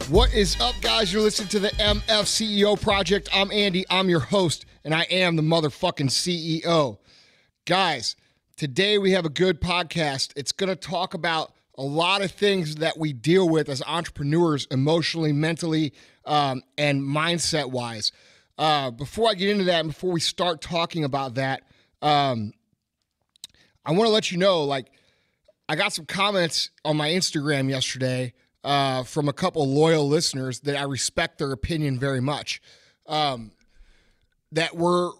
What is up, guys? You're listening to the MFCEO Project. I'm Andy. I'm your host, and I am the motherfucking CEO. Guys, today we have a good podcast. It's going to talk about a lot of things that we deal with as entrepreneurs emotionally, mentally, and mindset-wise. Before I get into that and before we start talking about that, I want to let you know, I got some comments on my Instagram yesterday from a couple loyal listeners that I respect their opinion very much, that were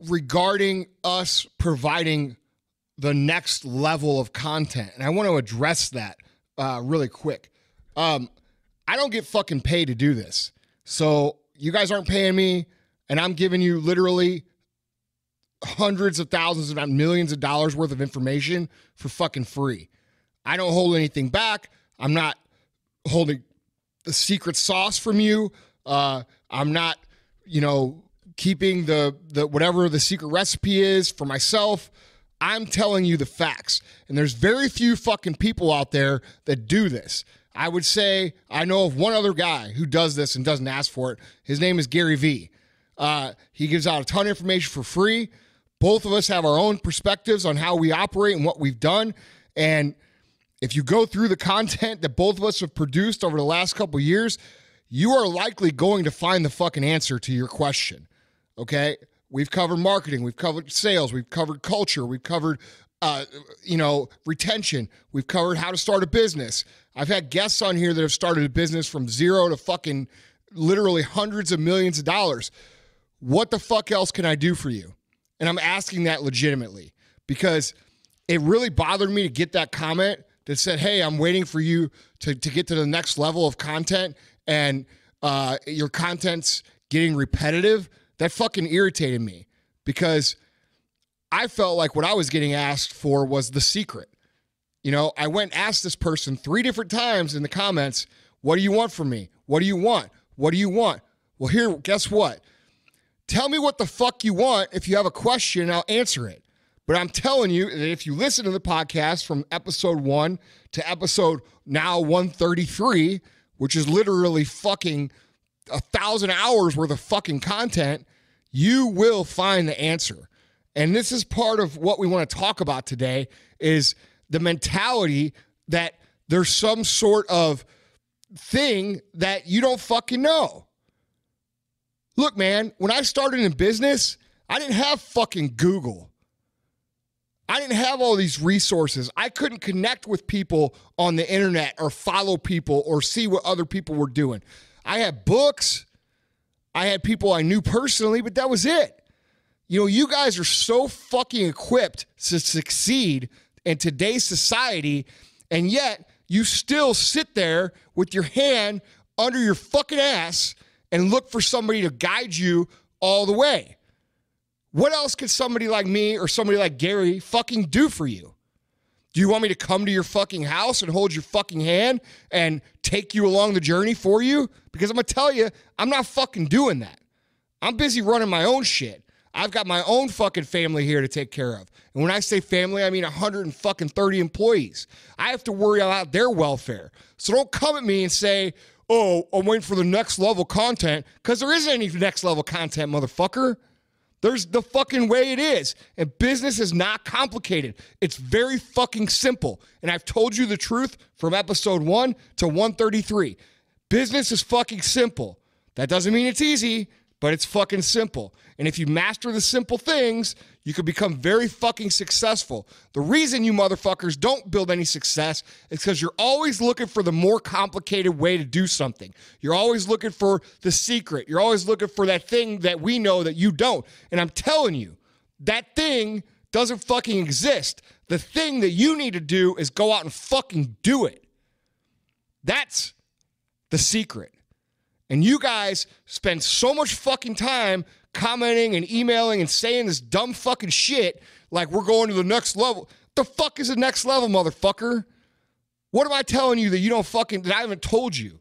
regarding us providing the next level of content. And I want to address that really quick. I don't get fucking paid to do this. So you guys aren't paying me, and I'm giving you literally hundreds of thousands, if not millions of dollars worth of information for fucking free. I don't hold anything back. I'm not holding the secret sauce from you. I'm not, keeping the whatever the secret recipe is for myself. I'm telling you the facts. And there's very few fucking people out there that do this. I would say I know of one other guy who does this and doesn't ask for it. His name is Gary V. He gives out a ton of information for free. Both of us have our own perspectives on how we operate and what we've done. And if you go through the content that both of us have produced over the last couple of years, you are likely going to find the fucking answer to your question. Okay? We've covered marketing. We've covered sales. We've covered culture. We've covered, retention. We've covered how to start a business. I've had guests on here that have started a business from zero to fucking literally hundreds of millions of dollars. What the fuck else can I do for you? And I'm asking that legitimately because it really bothered me to get that comment that said, hey, I'm waiting for you to get to the next level of content and your content's getting repetitive. That fucking irritated me because I felt like what I was getting asked for was the secret. I went and asked this person 3 different times in the comments, what do you want from me? What do you want? What do you want? Well, here, guess what? Tell me what the fuck you want. If you have a question, I'll answer it. But I'm telling you that if you listen to the podcast from episode 1 to episode now 133, which is literally fucking 1,000 hours worth of fucking content, you will find the answer. And this is part of what we want to talk about today is the mentality that there's some sort of thing that you don't fucking know. Look, man, when I started in business, I didn't have fucking Google. I didn't have all these resources. I couldn't connect with people on the internet or follow people or see what other people were doing. I had books. I had people I knew personally, but that was it. You guys are so fucking equipped to succeed in today's society, and yet you still sit there with your hand under your fucking ass and look for somebody to guide you all the way. What else could somebody like me or somebody like Gary fucking do for you? Do you want me to come to your fucking house and hold your fucking hand and take you along the journey for you? Because I'm going to tell you, I'm not fucking doing that. I'm busy running my own shit. I've got my own fucking family here to take care of. And when I say family, I mean 130 employees. I have to worry about their welfare. So don't come at me and say, oh, I'm waiting for the next level content, because there isn't any next level content, motherfucker. There's the fucking way it is. And business is not complicated. It's very fucking simple. And I've told you the truth from episode 1 to 133. Business is fucking simple. That doesn't mean it's easy, but it's fucking simple. And if you master the simple things, you can become very fucking successful. The reason you motherfuckers don't build any success is because you're always looking for the more complicated way to do something. You're always looking for the secret. You're always looking for that thing that we know that you don't. And I'm telling you, that thing doesn't fucking exist. The thing that you need to do is go out and fucking do it. That's the secret. And you guys spend so much fucking time commenting and emailing and saying this dumb fucking shit like we're going to the next level. The fuck is the next level, motherfucker? What am I telling you that you don't fucking, that I haven't told you?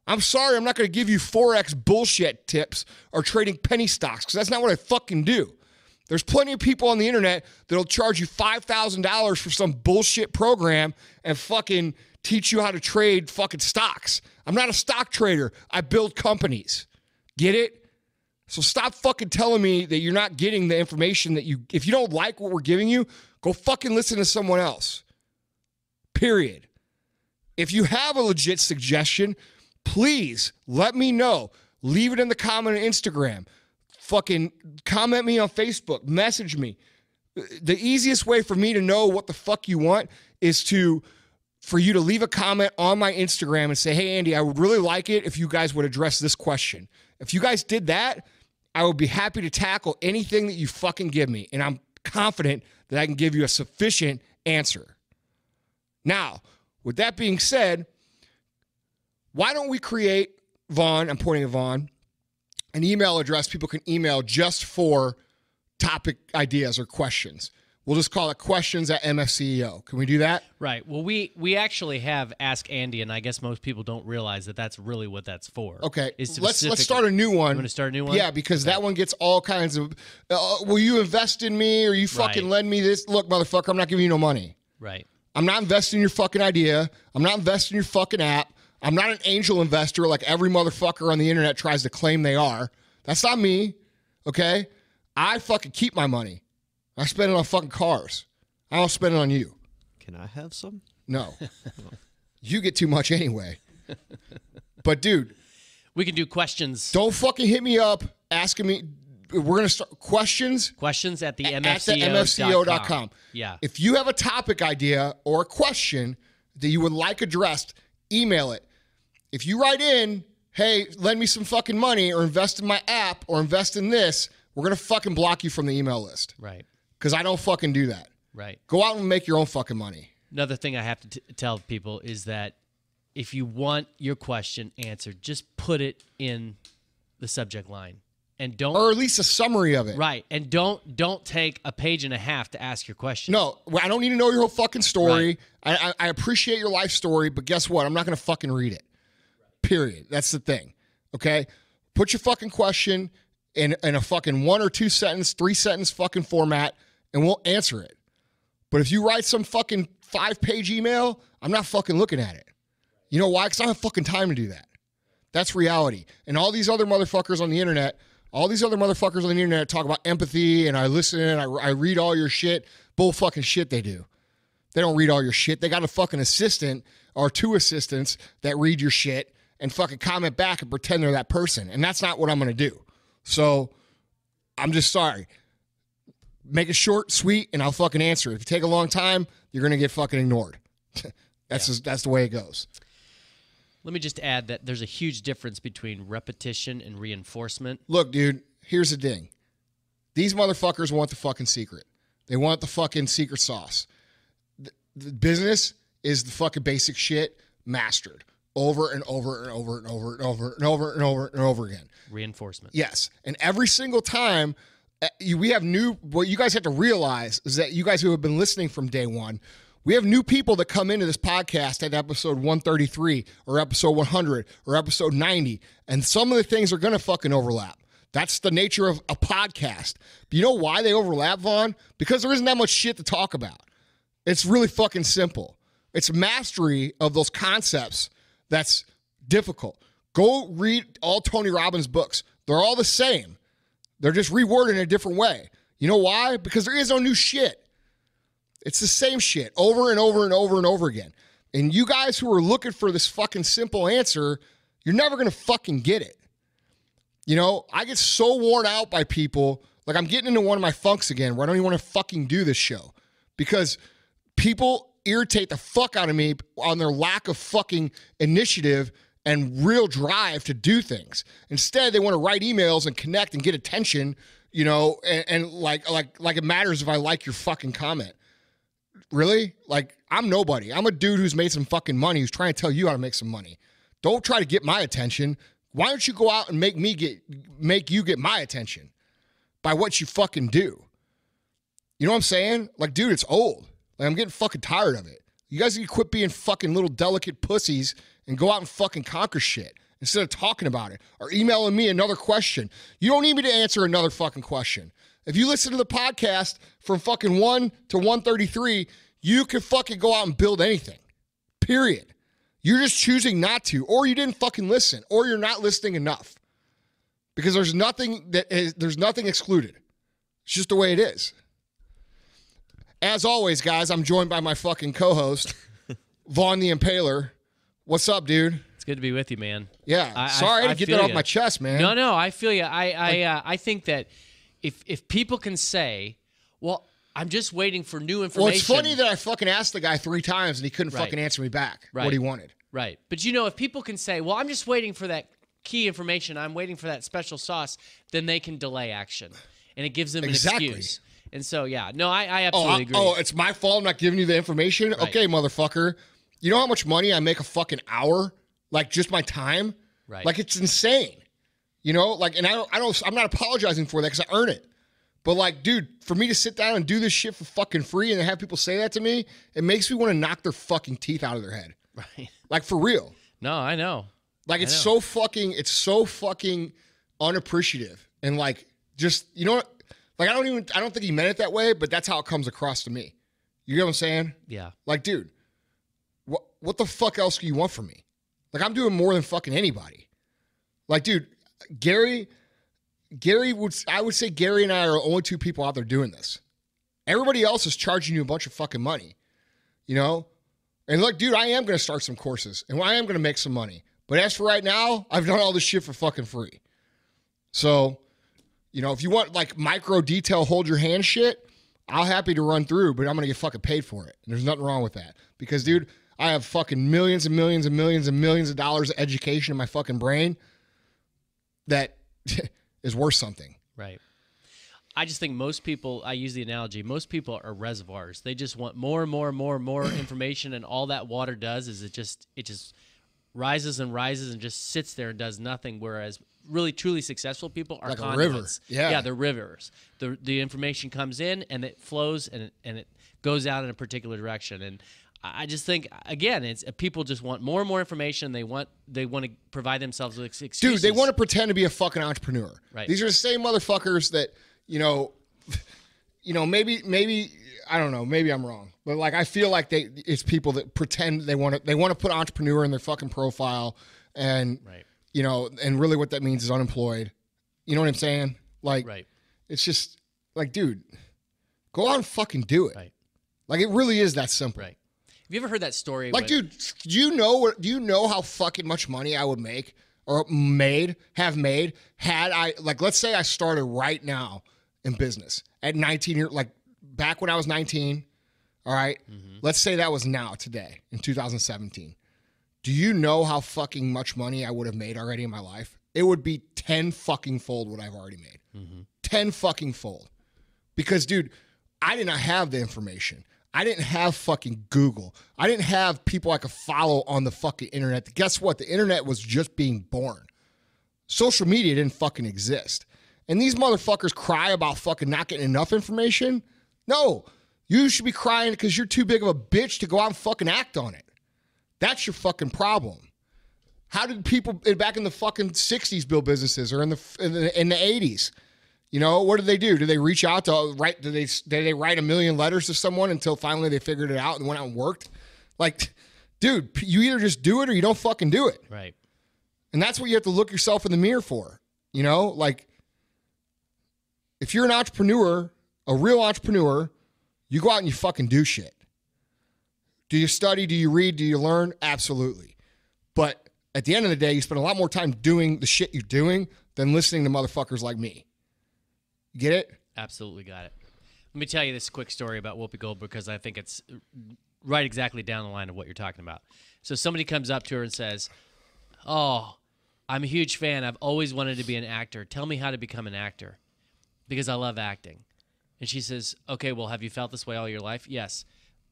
I'm sorry, I'm not going to give you Forex bullshit tips or trading penny stocks because that's not what I fucking do. There's plenty of people on the internet that'll charge you $5,000 for some bullshit program and fucking teach you how to trade fucking stocks. I'm not a stock trader. I build companies. Get it? So stop fucking telling me that you're not getting the information that if you don't like what we're giving you, go fucking listen to someone else. Period. If you have a legit suggestion, please let me know. Leave it in the comment on Instagram. Fucking comment me on Facebook. Message me. The easiest way for me to know what the fuck you want is for you to leave a comment on my Instagram and say, hey, Andy, I would really like it if you guys would address this question. If you guys did that, I would be happy to tackle anything that you fucking give me. And I'm confident that I can give you a sufficient answer. Now, with that being said, why don't we create, Vaughn, I'm pointing at Vaughn, an email address people can email just for topic ideas or questions. We'll just call it questions at MFCEO. Can we do that? Right. Well, we actually have Ask Andy, and I guess most people don't realize that that's really what that's for. Okay. Let's start a new one. You want to start a new one? Yeah, because that one gets all kinds of, will you invest in me or you fucking lend me this? Look, motherfucker, I'm not giving you no money. Right. I'm not investing in your fucking idea. I'm not investing in your fucking app. I'm not an angel investor like every motherfucker on the internet tries to claim they are. That's not me, okay? I fucking keep my money. I spend it on fucking cars. I don't spend it on you. Can I have some? No. You get too much anyway. But, dude. We can do questions. Don't fucking hit me up asking me. We're going to start questions. Questions at the MFCEO.com. Yeah. If you have a topic idea or a question that you would like addressed, email it. If you write in, hey, lend me some fucking money or invest in my app or invest in this, we're going to fucking block you from the email list. Right. Because I don't fucking do that. Right. Go out and make your own fucking money. Another thing I have to tell people is that if you want your question answered, just put it in the subject line. And don't, or at least a summary of it. Right. And don't take a page and a half to ask your question. No, I don't need to know your whole fucking story. Right. I appreciate your life story, but guess what? I'm not going to fucking read it. Period. That's the thing. Okay? Put your fucking question in a fucking 1 or 2 sentence, 3 sentence fucking format, and we'll answer it. But if you write some fucking 5-page email, I'm not fucking looking at it. You know why? Because I don't have fucking time to do that. That's reality. And all these other motherfuckers on the internet, talk about empathy, and I listen, and I read all your shit. Bull fucking shit they do. They don't read all your shit. They got a fucking assistant or 2 assistants that read your shit and fucking comment back and pretend they're that person. And that's not what I'm going to do. So I'm just sorry. Make it short, sweet, and I'll fucking answer. If you take a long time, you're going to get fucking ignored. That's the way it goes. Let me just add that there's a huge difference between repetition and reinforcement. Look, dude, here's the thing. These motherfuckers want the fucking secret. They want the fucking secret sauce. The business is the fucking basic shit mastered over and over and over and over and over and over and over and over again. Reinforcement. Yes. And every single time we have what you guys have to realize is that you guys who have been listening from day one, we have new people that come into this podcast at episode 133 or episode 100 or episode 90. And some of the things are going to fucking overlap. That's the nature of a podcast. But you know why they overlap, Vaughn? Because there isn't that much shit to talk about. It's really fucking simple. It's mastery of those concepts that's difficult. Go read all Tony Robbins' books. They're all the same. They're just reworded in a different way. You know why? Because there is no new shit. It's the same shit over and over and over and over again. And you guys who are looking for this fucking simple answer, you're never going to fucking get it. You know, I get so worn out by people. Like, I'm getting into one of my funks again where I don't even want to fucking do this show because people irritate the fuck out of me on their lack of fucking initiative and real drive to do things. Instead, they want to write emails and connect and get attention, you know, and like it matters if I like your fucking comment. Really? Like, I'm nobody. I'm a dude who's made some fucking money who's trying to tell you how to make some money. Don't try to get my attention. Why don't you go out and make you get my attention by what you fucking do? You know what I'm saying? Like, dude, it's old. Like, I'm getting fucking tired of it. You guys need to quit being fucking little delicate pussies and go out and fucking conquer shit instead of talking about it or emailing me another question. You don't need me to answer another fucking question. If you listen to the podcast from fucking 1 to 133, you can fucking go out and build anything. period. You're just choosing not to, or you didn't fucking listen, or you're not listening enough. Because there's nothing excluded. It's just the way it is. As always, guys, I'm joined by my fucking co-host, Vaughn the Impaler. What's up, dude? It's good to be with you, man. Yeah. Sorry to get that off my chest, man. No, I feel you. I think that if people can say, well, I'm just waiting for new information. Well, it's funny that I fucking asked the guy 3 times and he couldn't fucking answer me back what he wanted. Right. But if people can say, well, I'm just waiting for that key information, I'm waiting for that special sauce, then they can delay action. And it gives them an excuse. And so, I absolutely agree. Oh, it's my fault I'm not giving you the information? Right. Okay, motherfucker. You know how much money I make a fucking hour? Like, just my time? Right. Like, it's insane. You know? Like, and I'm not apologizing for that because I earn it. But, like, dude, for me to sit down and do this shit for fucking free and have people say that to me, it makes me want to knock their fucking teeth out of their head. Right. Like, for real. No, I know. Like, it's so fucking unappreciative. And, like, just, you know what? Like, I don't think he meant it that way, but that's how it comes across to me. You get what I'm saying? Yeah. Like, dude, what the fuck else do you want from me? Like, I'm doing more than fucking anybody. Like, dude, I would say Gary and I are the only 2 people out there doing this. Everybody else is charging you a bunch of fucking money, you know? And look, dude, I am going to start some courses and I am going to make some money. But as for right now, I've done all this shit for fucking free. So, if you want like micro detail, hold your hand shit, I'll happy to run through, but I'm going to get fucking paid for it. And there's nothing wrong with that because, dude, I have fucking millions and millions and millions and millions of dollars of education in my fucking brain that is worth something. Right. I just think most people, I use the analogy, most people are reservoirs. They just want more and more and more and more information, and all that water does is it just rises and rises and just sits there and does nothing, whereas really truly successful people are like conduits. A river. Yeah, they're rivers. The information comes in and it flows and it goes out in a particular direction. And I just think, again, it's people just want more and more information. They want to provide themselves with excuses. Dude, they want to pretend to be a fucking entrepreneur. Right. These are the same motherfuckers that, maybe I don't know, maybe I'm wrong, but like I feel like it's people that pretend they want to put entrepreneur in their fucking profile, and right. And really what that means is unemployed. You know what I'm saying? Like, right. It's just like, dude, go out and fucking do it. Right. Like, it really is that simple. Right. Have you ever heard that story? Like, dude, do you know how fucking much money I would make or have made had I, like, let's say I started right now in business at 19 years, like back when I was 19. All right. Mm-hmm. Let's say that was now, today, in 2017. Do you know how fucking much money I would have made already in my life? It would be 10 fucking fold what I've already made. Mm-hmm. 10 fucking fold. Because, dude, I did not have the information. I didn't have fucking Google. I didn't have people I could follow on the fucking internet. Guess what? The internet was just being born. Social media didn't fucking exist. And these motherfuckers cry about fucking not getting enough information? No. You should be crying because you're too big of a bitch to go out and fucking act on it. That's your fucking problem. How did people back in the fucking 60s build businesses or in the 80s? What did they do? Did they reach out to write? Did they write 1 million letters to someone until finally they figured it out and went out and worked? Like, dude, you either just do it or you don't fucking do it. Right. And that's what you have to look yourself in the mirror for. Like, if you're an entrepreneur, a real entrepreneur, you go out and you fucking do shit. Do you study? Do you read? Do you learn? Absolutely. But at the end of the day, you spend a lot more time doing the shit you're doing than listening to motherfuckers like me. You get it? Absolutely got it. Let me tell you this quick story about Whoopi Goldberg because I think it's right exactly down the line of what you're talking about. So somebody comes up to her and says, "Oh, I'm a huge fan. I've always wanted to be an actor. Tell me how to become an actor because I love acting." And she says, "Okay, well, have you felt this way all your life?" "Yes."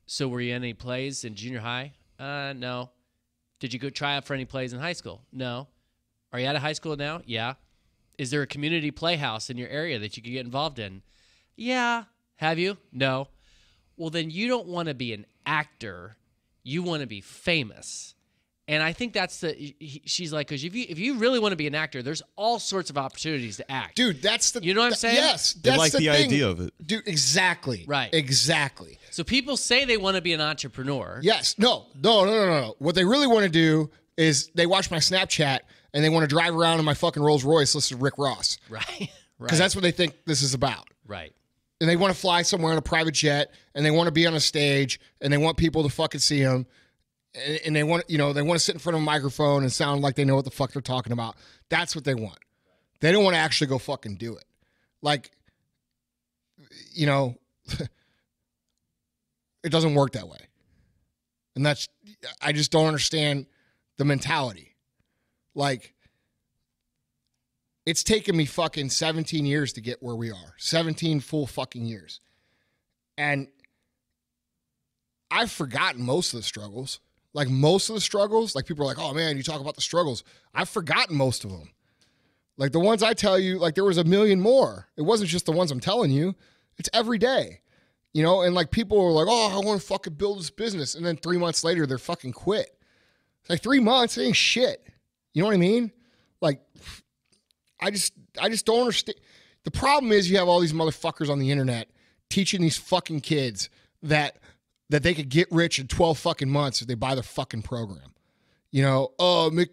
"So were you in any plays in junior high?" No." "Did you go try out for any plays in high school?" "No." "Are you out of high school now?" "Yeah." "Is there a community playhouse in your area that you could get involved in?" "Yeah." "Have you?" "No." "Well, then you don't want to be an actor. You want to be famous. And I think that's she's like, because if you really want to be an actor, there's all sorts of opportunities to act. Dude, that's the... You know what I'm saying? Yes. They That's like the thing. idea of it. Dude, exactly. Right. Exactly. So people say they want to be an entrepreneur. Yes. No. What they really want to do is they watch my Snapchat and they want to drive around in my fucking Rolls Royce listening to Rick Ross. Right. Because that's what they think this is about. Right. And they want to fly somewhere on a private jet, and they want to be on a stage, and they want people to fucking see them, and they want, they want to sit in front of a microphone and sound like they know what the fuck they're talking about. That's what they want. They don't want to actually go fucking do it. Like, it doesn't work that way. And I just don't understand the mentality. Like, it's taken me fucking 17 years to get where we are. 17 full fucking years. And I've forgotten most of the struggles. Like, most of the struggles, like, people are like, oh, man, you talk about the struggles. I've forgotten most of them. Like, the ones I tell you, like, there was a million more. It wasn't just the ones I'm telling you. It's every day. And, like, people are like, oh, I want to fucking build this business. And then 3 months later, they're fucking quit. It's like 3 months, it ain't shit. You know what I mean? Like, I just don't understand. The problem is you have all these motherfuckers on the internet teaching these fucking kids that they could get rich in 12 fucking months if they buy their fucking program.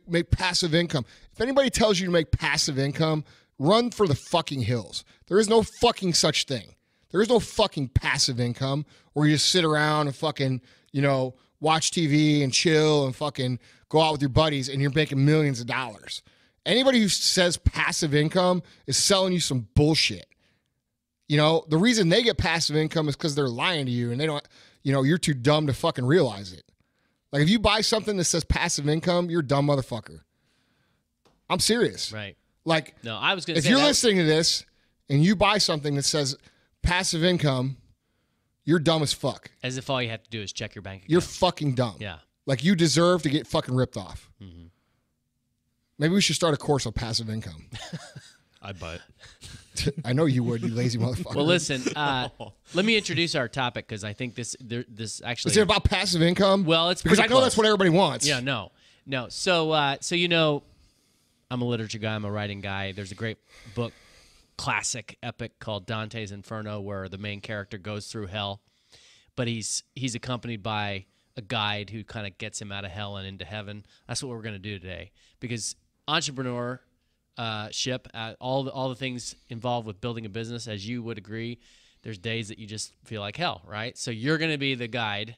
Make passive income. If anybody tells you to make passive income, run for the fucking hills. There is no fucking such thing. There is no fucking passive income where you just sit around and fucking, watch TV and chill and fucking go out with your buddies and you're making millions of dollars. Anybody who says passive income is selling you some bullshit. The reason they get passive income is because they're lying to you and they don't, you're too dumb to fucking realize it. Like, if you buy something that says passive income, you're a dumb motherfucker. I'm serious. Right. Like, no, I was going to say, if you're listening to this and you buy something that says passive income, you're dumb as fuck. As if all you have to do is check your bank account. You're fucking dumb. Yeah. Like, you deserve to get fucking ripped off. Mm-hmm. Maybe we should start a course on passive income. I'd buy it. I know you would, you lazy motherfucker. Well, listen, let me introduce our topic because I think this actually... Is it about passive income? Well, it's because I pretty know close. that's what everybody wants. Yeah, no. So I'm a literature guy. I'm a writing guy. There's a great book, classic epic called Dante's Inferno, where the main character goes through hell, but he's accompanied by a guide who kind of gets him out of hell and into heaven. That's what we're going to do today, because entrepreneurship, all the things involved with building a business, as you would agree, there's days that you just feel like hell, right? So you're going to be the guide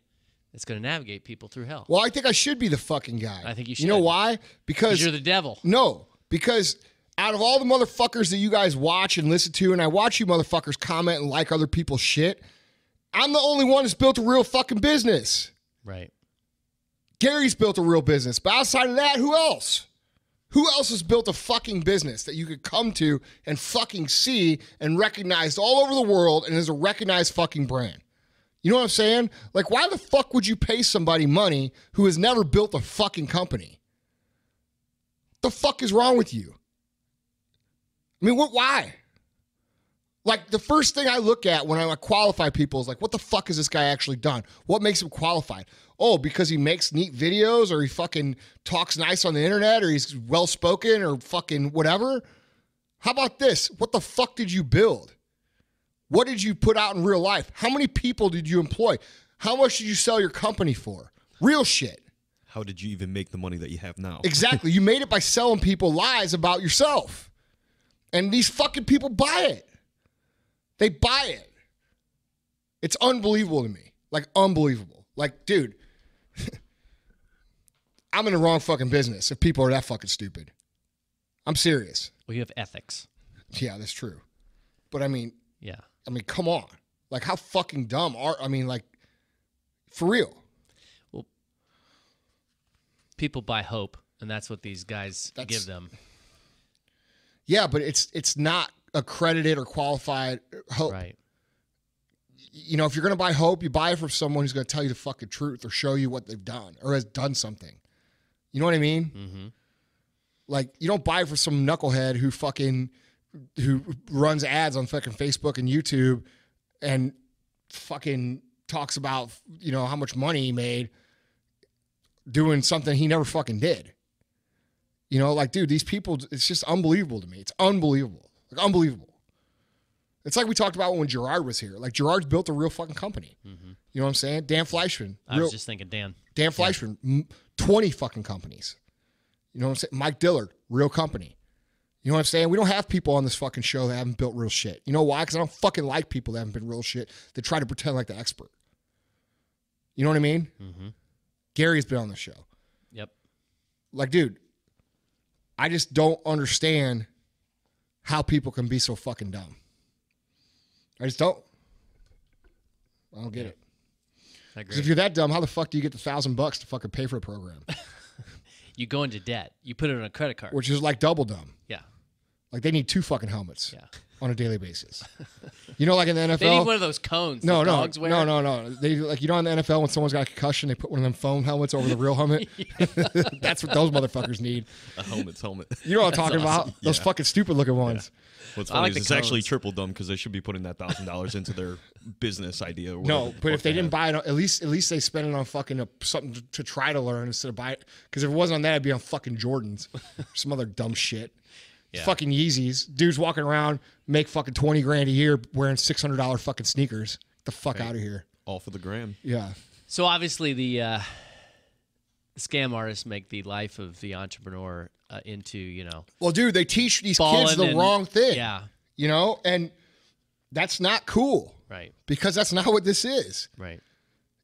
that's going to navigate people through hell. Well, I think I should be the fucking guy. I think you should. You know why? Because you're the devil. No, because out of all the motherfuckers that you guys watch and listen to, and I watch you motherfuckers comment and like other people's shit, I'm the only one that's built a real fucking business. Right. Gary's built a real business. But outside of that, who else? Who else has built a fucking business that you could come to and fucking see and recognized all over the world and is a recognized fucking brand? You know what I'm saying? Like, why the fuck would you pay somebody money who has never built a fucking company? The fuck is wrong with you? I mean, why? Like, the first thing I look at when I qualify people is like, what the fuck has this guy actually done? What makes him qualified? Oh, because he makes neat videos, or he fucking talks nice on the internet, or he's well-spoken, or fucking whatever? How about this? What the fuck did you build? What did you put out in real life? How many people did you employ? How much did you sell your company for? Real shit. How did you even make the money that you have now? Exactly. You made it by selling people lies about yourself. And these fucking people buy it. They buy it. It's unbelievable to me. Like, unbelievable. Like, dude, I'm in the wrong fucking business if people are that fucking stupid. I'm serious. Well, you have ethics. Yeah, that's true. But I mean, Yeah. Come on. Like, how fucking dumb are, like, for real. Well, people buy hope, and that's what these guys give them. Yeah, but it's not accredited or qualified hope. Right. If you're going to buy hope, you buy it from someone who's going to tell you the fucking truth or show you what they've done or has done something. You know what I mean? Mm-hmm. Like, you don't buy it from some knucklehead who runs ads on fucking Facebook and YouTube and fucking talks about, how much money he made doing something he never fucking did. You know, like, dude, these people, it's just unbelievable to me. It's unbelievable. Like, unbelievable. It's like we talked about when Gerard was here. Like, Gerard's built a real fucking company. Mm-hmm. You know what I'm saying? Dan Fleischman. I was just thinking Dan. Dan Fleischman, 20 fucking companies. You know what I'm saying? Mike Dillard, real company. You know what I'm saying? We don't have people on this fucking show that haven't built real shit. You know why? Because I don't fucking like people that haven't been real shit that try to pretend like the expert. You know what I mean? Mm-hmm. Gary's been on the show. Yep. Like, dude, I just don't understand how people can be so fucking dumb. I just don't. I don't get it. Because if you're that dumb, how the fuck do you get the $1,000 to fucking pay for a program? You go into debt. You put it on a credit card. Which is like double dumb. Yeah. Like they need 2 fucking helmets. Yeah. On a daily basis. You know, like in the NFL. They need one of those cones dogs wear. No. They like, you know, in the NFL when someone's got a concussion, they put one of them foam helmets over the real helmet. That's what those motherfuckers need. A helmet's helmet. You know what I'm talking about? Those fucking stupid looking ones. Yeah. What's funny is it's actually triple dumb because they should be putting that $1,000 into their business idea. Or no, but if they didn't buy it, at least they spend it on fucking something to try to learn instead of buy it. Because if it wasn't on that, it'd be on fucking Jordans, some other dumb shit. Yeah. Fucking Yeezys. Dudes walking around make fucking $20,000 a year wearing $600 fucking sneakers. Get the fuck out of here. All for the gram. Yeah. So obviously the scam artists make the life of the entrepreneur into, you know. Well, dude, they teach these kids the wrong thing. Yeah. You know, and that's not cool. Right. Because that's not what this is. Right.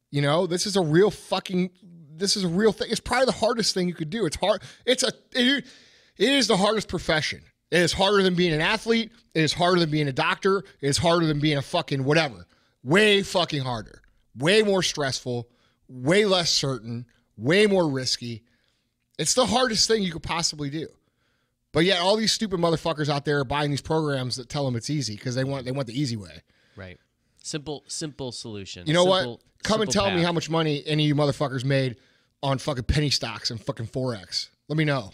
You know, this is a real thing. It's probably the hardest thing you could do. It's hard. It is the hardest profession. It is harder than being an athlete. It is harder than being a doctor. It is harder than being a fucking whatever. Way fucking harder. Way more stressful. Way less certain. Way more risky. It's the hardest thing you could possibly do. But yet all these stupid motherfuckers out there are buying these programs that tell them it's easy because they want the easy way. Right. Simple solution. You know what? Come and tell me how much money any of you motherfuckers made on fucking penny stocks and fucking Forex. Let me know.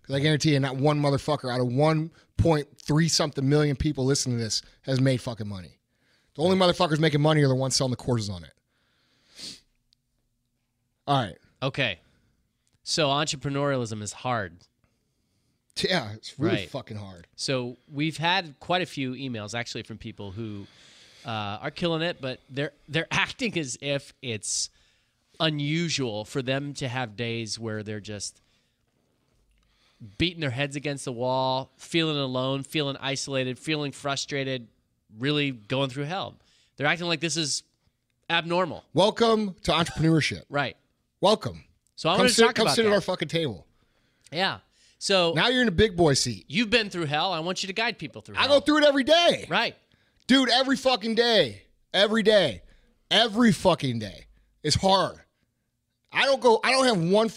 Because I guarantee you not one motherfucker out of 1.3 something million people listening to this has made fucking money. The only motherfuckers making money are the ones selling the courses on it. All right. Okay. So entrepreneurialism is hard. Yeah, it's really fucking hard. So we've had quite a few emails actually from people who are killing it, but they're acting as if it's unusual for them to have days where they're just beating their heads against the wall, feeling alone, feeling isolated, feeling frustrated, really going through hell. They're acting like this is abnormal. Welcome to entrepreneurship. Right. Welcome. So I want to talk about that. Come sit at our fucking table. Yeah. So now you're in a big boy seat. You've been through hell. I want you to guide people through hell. I go through it every day. Right. Dude, every fucking day. Every day. Every fucking day. It's hard. I don't have one...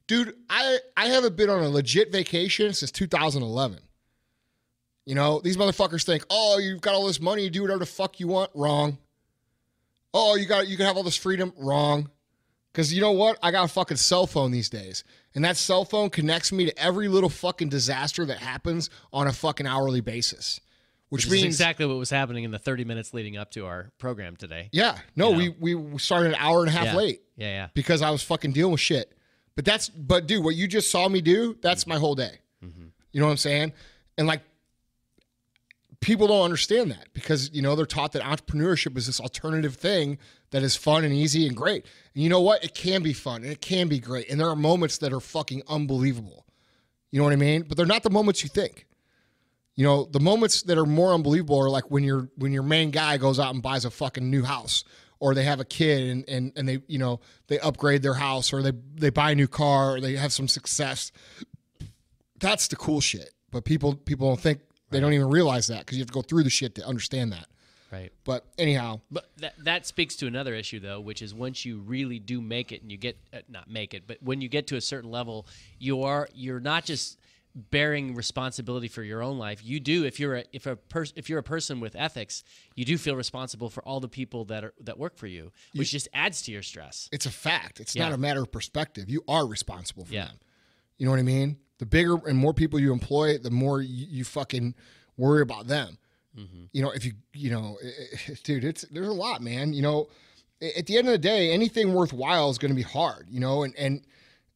Dude, I haven't been on a legit vacation since 2011. You know, these motherfuckers think, oh, you've got all this money, you do whatever the fuck you want. Wrong. Oh, you can have all this freedom. Wrong. Because you know what? I got a fucking cell phone these days. And that cell phone connects me to every little fucking disaster that happens on a fucking hourly basis. Which means exactly what was happening in the 30 minutes leading up to our program today. Yeah. No, we started an hour and a half late. Yeah. Because I was fucking dealing with shit. But dude, what you just saw me do, that's my whole day. Mm-hmm. You know what I'm saying? And like, people don't understand that because, you know, they're taught that entrepreneurship is this alternative thing that is fun and easy and great. And you know what? It can be fun and it can be great. And there are moments that are fucking unbelievable. You know what I mean? But they're not the moments you think. You know, the moments that are more unbelievable are like when your main guy goes out and buys a fucking new house, or they have a kid and they, you know, they upgrade their house, or they buy a new car, or they have some success. That's the cool shit. But people don't think, they don't even realize that because you have to go through the shit to understand that. Right. But anyhow. But that speaks to another issue, though, which is once you really do make it and you get, not make it, but when you get to a certain level, you're not just bearing responsibility for your own life. You do, if you're a person with ethics, you do feel responsible for all the people that work for you, which just adds to your stress. It's a fact. It's not a matter of perspective. You are responsible for them. You know what I mean? The bigger and more people you employ, the more you fucking worry about them. Mm-hmm. You know, if you know, dude, there's a lot, man. You know, at the end of the day, anything worthwhile is going to be hard, you know,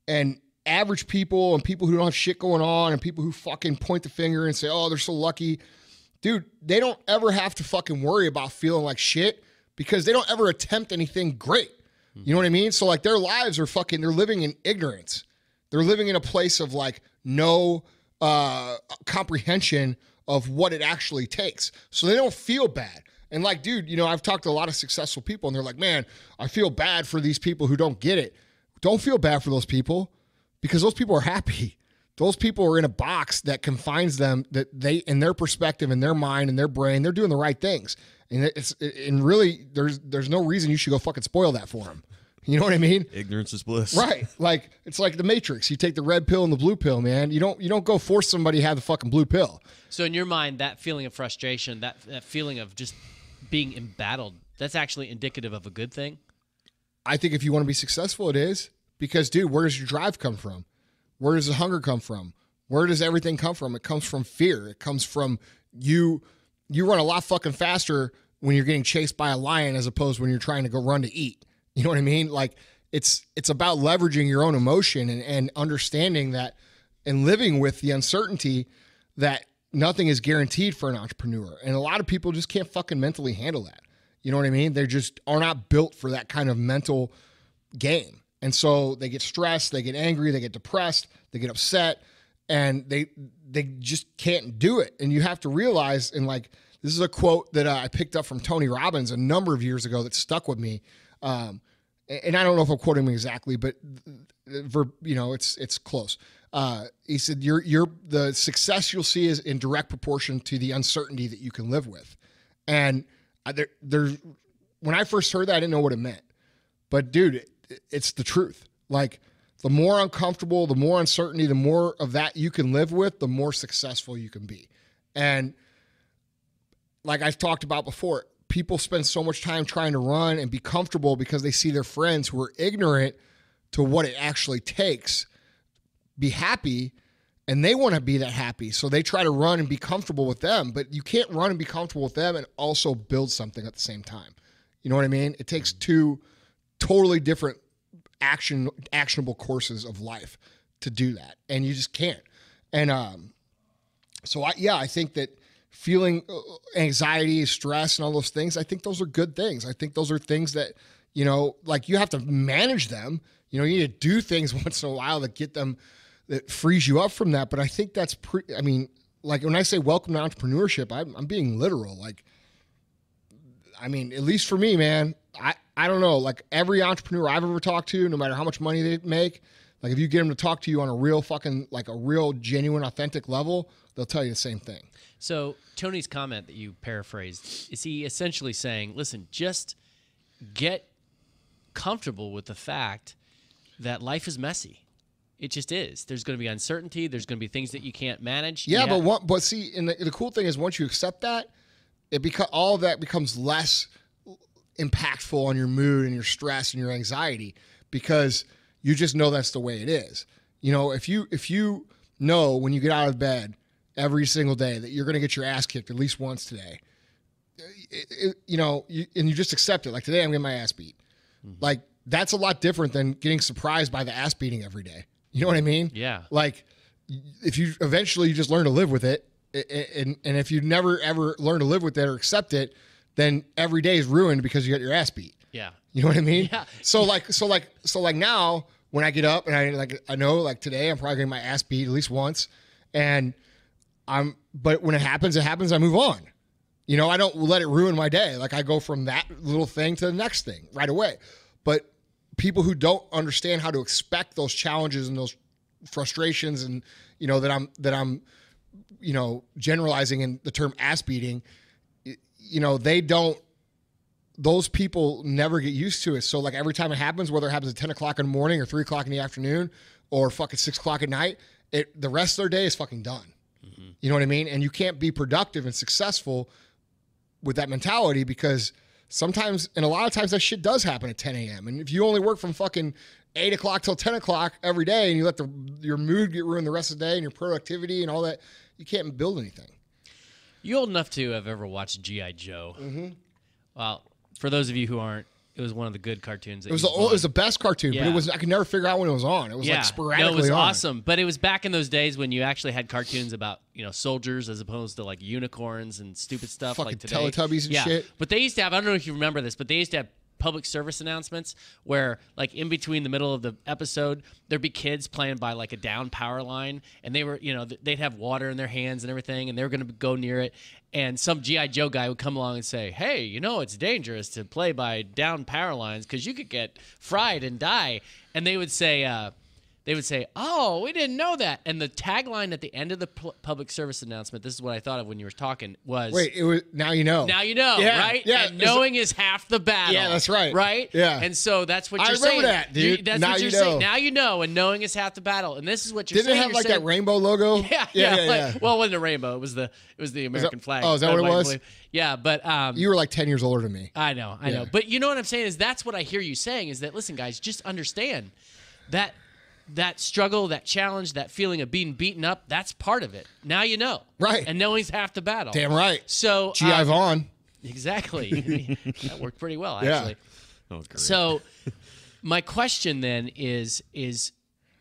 and average people and people who don't have shit going on and people who fucking point the finger and say, oh, they're so lucky. Dude, they don't ever have to fucking worry about feeling like shit because they don't ever attempt anything great. You know what I mean? So like their lives are fucking, they're living in ignorance. They're living in a place of like no comprehension of what it actually takes. So they don't feel bad. And like, dude, you know, I've talked to a lot of successful people and they're like, man, I feel bad for these people who don't get it. Don't feel bad for those people because those people are happy. Those people are in a box that confines them, that they, in their perspective, in their mind, in their brain, they're doing the right things. And really, there's no reason you should go fucking spoil that for them. You know what I mean? Ignorance is bliss. Right. Like, it's like the Matrix. You take the red pill and the blue pill, man. You don't go force somebody to have the fucking blue pill. So in your mind, that feeling of frustration, that feeling of just being embattled, that's actually indicative of a good thing? I think if you want to be successful, it is. Because, dude, where does your drive come from? Where does the hunger come from? Where does everything come from? It comes from fear. It comes from you run a lot fucking faster when you're getting chased by a lion as opposed when you're trying to go run to eat. You know what I mean? Like it's about leveraging your own emotion and understanding that and living with the uncertainty that nothing is guaranteed for an entrepreneur. And a lot of people just can't fucking mentally handle that. You know what I mean? They just are not built for that kind of mental game. And so they get stressed, they get angry, they get depressed, they get upset, and they just can't do it. And you have to realize, and like, this is a quote that I picked up from Tony Robbins a number of years ago that stuck with me. And I don't know if I'm quoting him exactly, but it's close. He said, the success you'll see is in direct proportion to the uncertainty that you can live with. And when I first heard that, I didn't know what it meant, but dude, it's the truth. Like the more uncomfortable, the more uncertainty, the more of that you can live with, the more successful you can be. And like I've talked about before, people spend so much time trying to run and be comfortable because they see their friends who are ignorant to what it actually takes, be happy, and they want to be that happy. So they try to run and be comfortable with them, but you can't run and be comfortable with them and also build something at the same time. You know what I mean? It takes two totally different actionable courses of life to do that. And you just can't. And I think that feeling anxiety, stress, and all those things, I think those are good things. I think those are things that, you know, like you have to manage them. You know, you need to do things once in a while that get them, that frees you up from that. But I think that's like when I say welcome to entrepreneurship, I'm being literal. Like, I mean, at least for me, man, I don't know, like every entrepreneur I've ever talked to, no matter how much money they make, like if you get them to talk to you on a real fucking, like a real genuine, authentic level, they'll tell you the same thing. So Tony's comment that you paraphrased, is he essentially saying, listen, just get comfortable with the fact that life is messy. It just is. There's going to be uncertainty. There's going to be things that you can't manage. Yeah, but see, and the cool thing is once you accept that, all of that becomes less impactful on your mood and your stress and your anxiety because you just know that's the way it is. You know, if you know when you get out of bed every single day that you're going to get your ass kicked at least once today, and you just accept it. Like today, I'm getting my ass beat. Mm-hmm. Like that's a lot different than getting surprised by the ass beating every day. You know what I mean? Yeah. Like if you eventually just learn to live with it, and if you never ever learn to live with it or accept it, then every day is ruined because you got your ass beat. Yeah. You know what I mean? Yeah. So now when I get up and I know like today I'm probably getting my ass beat at least once, but when it happens, I move on. You know, I don't let it ruin my day. Like I go from that little thing to the next thing right away. But people who don't understand how to expect those challenges and those frustrations and, you know, that I'm, you know, generalizing in the term ass beating, you know, those people never get used to it. So like every time it happens, whether it happens at 10 o'clock in the morning or 3 o'clock in the afternoon or fucking 6 o'clock at night, the rest of their day is fucking done. Mm-hmm. You know what I mean? And you can't be productive and successful with that mentality because sometimes, and a lot of times that shit does happen at 10 a.m. And if you only work from fucking 8 o'clock till 10 o'clock every day and you let your mood get ruined the rest of the day and your productivity and all that, you can't build anything. You old enough to have ever watched G.I. Joe? Mm-hmm. Well, for those of you who aren't It was one of the good cartoons. It was the best cartoon, Yeah. but I could never figure out when it was on. It was like sporadically no, it was on. awesome. But it was back in those days when you actually had cartoons about soldiers as opposed to like unicorns and stupid stuff Fucking like today. Teletubbies and shit. But they used to have. I don't know if you remember this, but they used to have public service announcements where, like, in between the middle of the episode, there'd be kids playing by like a down power line, and they were, they'd have water in their hands and everything, and they were going to go near it, and some GI Joe guy would come along and say, "Hey, it's dangerous to play by down power lines because you could get fried and die," and they would say. "Oh, we didn't know that." And the tagline at the end of the public service announcement, this is what I thought of when you were talking, was, Wait, it was now you know. Now you know, Yeah, right? yeah. And knowing is half the battle. Yeah, that's right. Right? Yeah. And so that's what you're I saying. remember that, dude. That's Now what you're you know. saying. Now you know, and knowing is half the battle. And this is what you're Didn't saying. it have You're like saying, that rainbow logo? Yeah. Well, it wasn't a rainbow. It was the American flag. Oh, is that what it was? Yeah, but You were like 10 years older than me. I know. Yeah. But you know what I'm saying is that's what I hear you saying is that, listen, guys, just understand that struggle, that challenge, that feeling of being beaten up, that's part of it. Now you know. Right. And knowing's half the battle. Damn right. So G.I. Vaughn. Exactly. That worked pretty well, Yeah. actually. Oh, great. So my question then is it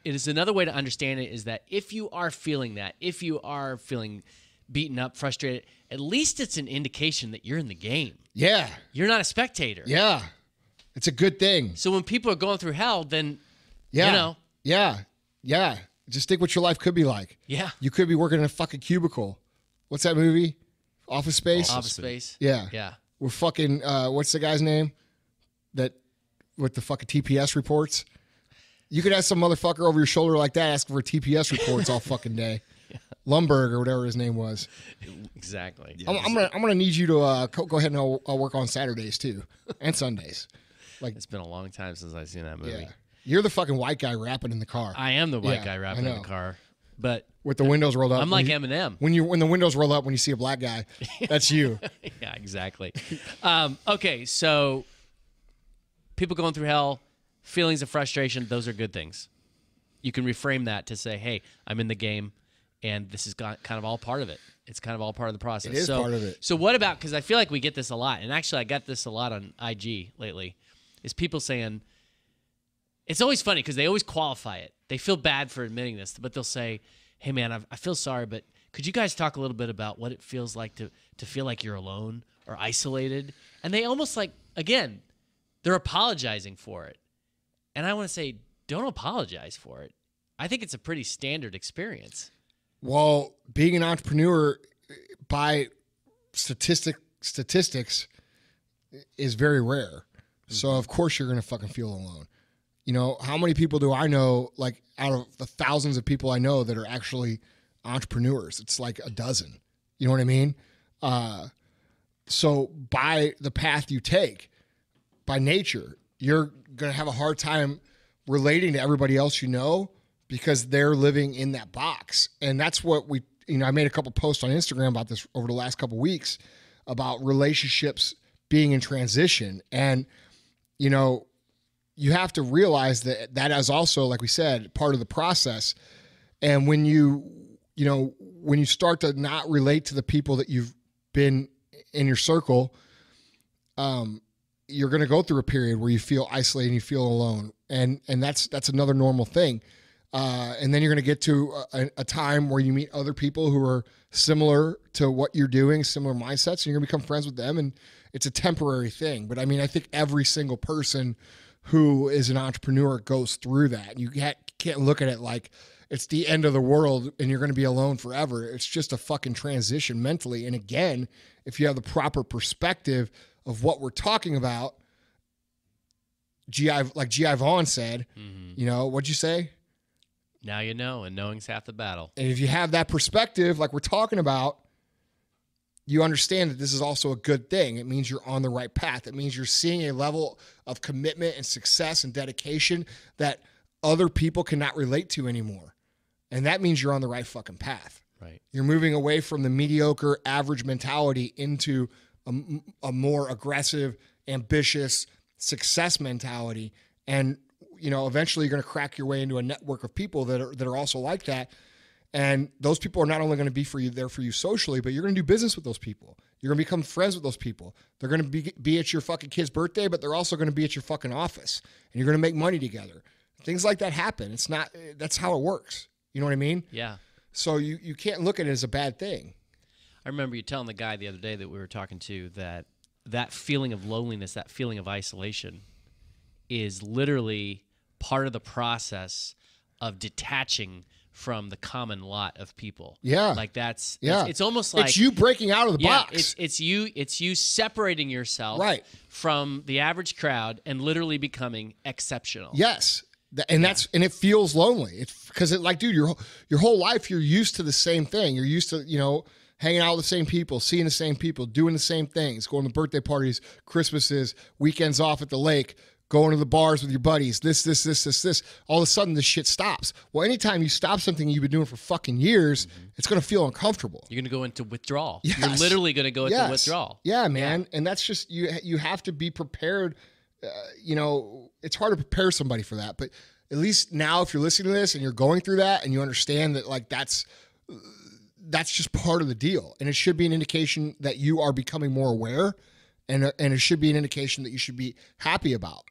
is another way to understand it is that if you are feeling that, if you are feeling beaten up, frustrated, at least it's an indication that you're in the game. Yeah. You're not a spectator. Yeah. It's a good thing. So when people are going through hell, then, Yeah. Yeah. Just think what your life could be like. Yeah. You could be working in a fucking cubicle. What's that movie? Office Space? Office Space. Yeah. Yeah. We're fucking, what's the guy's name? That, with the fucking TPS reports? You could have some motherfucker over your shoulder like that asking for TPS reports all fucking day. Lumberg or whatever his name was. Exactly. Yeah. I'm gonna need you to go ahead and I'll work on Saturdays too. And Sundays. It's been a long time since I've seen that movie. Yeah. You're the fucking white guy rapping in the car. I am the white Yeah, guy I rapping in know. the car. But With the windows rolled up. I'm like Eminem. When the windows roll up when you see a black guy, that's you. Yeah, exactly. Okay, so people going through hell, feelings of frustration, those are good things. You can reframe that to say, hey, I'm in the game, and this is kind of all part of it. It's kind of all part of the process. It is part of it. So what about, because I feel like we get this a lot, and actually I got this a lot on IG lately, is people saying, it's always funny because they always qualify it. They feel bad for admitting this, but they'll say, hey, man, I feel sorry, but could you guys talk a little bit about what it feels like to feel like you're alone or isolated? And they almost like, again, they're apologizing for it. And I want to say, don't apologize for it. I think it's a pretty standard experience. Well, being an entrepreneur by statistics is very rare. So of course you're going to fucking feel alone. You know, how many people do I know, like out of the thousands of people I know that are actually entrepreneurs? It's like a dozen. You know what I mean? So by the path you take, by nature, you're going to have a hard time relating to everybody else you know because they're living in that box. And that's what I made a couple posts on Instagram about this over the last couple weeks about relationships being in transition. And, you have to realize that is also, like we said, part of the process. And when you start to not relate to the people that you've been in your circle, you're going to go through a period where you feel isolated and you feel alone. And that's another normal thing. And then you're going to get to a time where you meet other people who are similar to what you're doing, similar mindsets, and you're going to become friends with them. And it's a temporary thing. But I mean, I think every single person who is an entrepreneur goes through that. You can't look at it like it's the end of the world and you're going to be alone forever. It's just a fucking transition mentally. And again, if you have the proper perspective of what we're talking about, like G.I. Vaughn said, what'd you say? Now you know, and knowing's half the battle. And if you have that perspective, like we're talking about, you understand that this is also a good thing. It means you're on the right path. It means you're seeing a level of commitment and success and dedication that other people cannot relate to anymore. And that means you're on the right fucking path. Right. You're moving away from the mediocre, average mentality into a more aggressive, ambitious success mentality. And, eventually you're going to crack your way into a network of people that are also like that. And those people are not only going to be there for you socially, but you're going to do business with those people. You're going to become friends with those people. They're going to be at your fucking kid's birthday, but they're also going to be at your fucking office, and you're going to make money together. Things like that happen. That's how it works. You know what I mean? Yeah. So you can't look at it as a bad thing. I remember you telling the guy the other day that we were talking to that feeling of loneliness, that feeling of isolation is literally part of the process of detaching from the common lot of people. Yeah. Like it's almost like it's you breaking out of the box. It's you separating yourself from the average crowd and literally becoming exceptional. Yes. And and it feels lonely. It's because dude, your whole life you're used to the same thing. You're used to, hanging out with the same people, seeing the same people, doing the same things, going to birthday parties, Christmases, weekends off at the lake, going to the bars with your buddies, this. All of a sudden, this shit stops. Well, anytime you stop something you've been doing for fucking years, it's going to feel uncomfortable. You're going to go into withdrawal. Yes. You're literally going to go into withdrawal. Yeah, man. Yeah. And that's just, you have to be prepared. It's hard to prepare somebody for that. But at least now, if you're listening to this and you're going through that and you understand that, that's just part of the deal. And it should be an indication that you are becoming more aware, and it should be an indication that you should be happy about.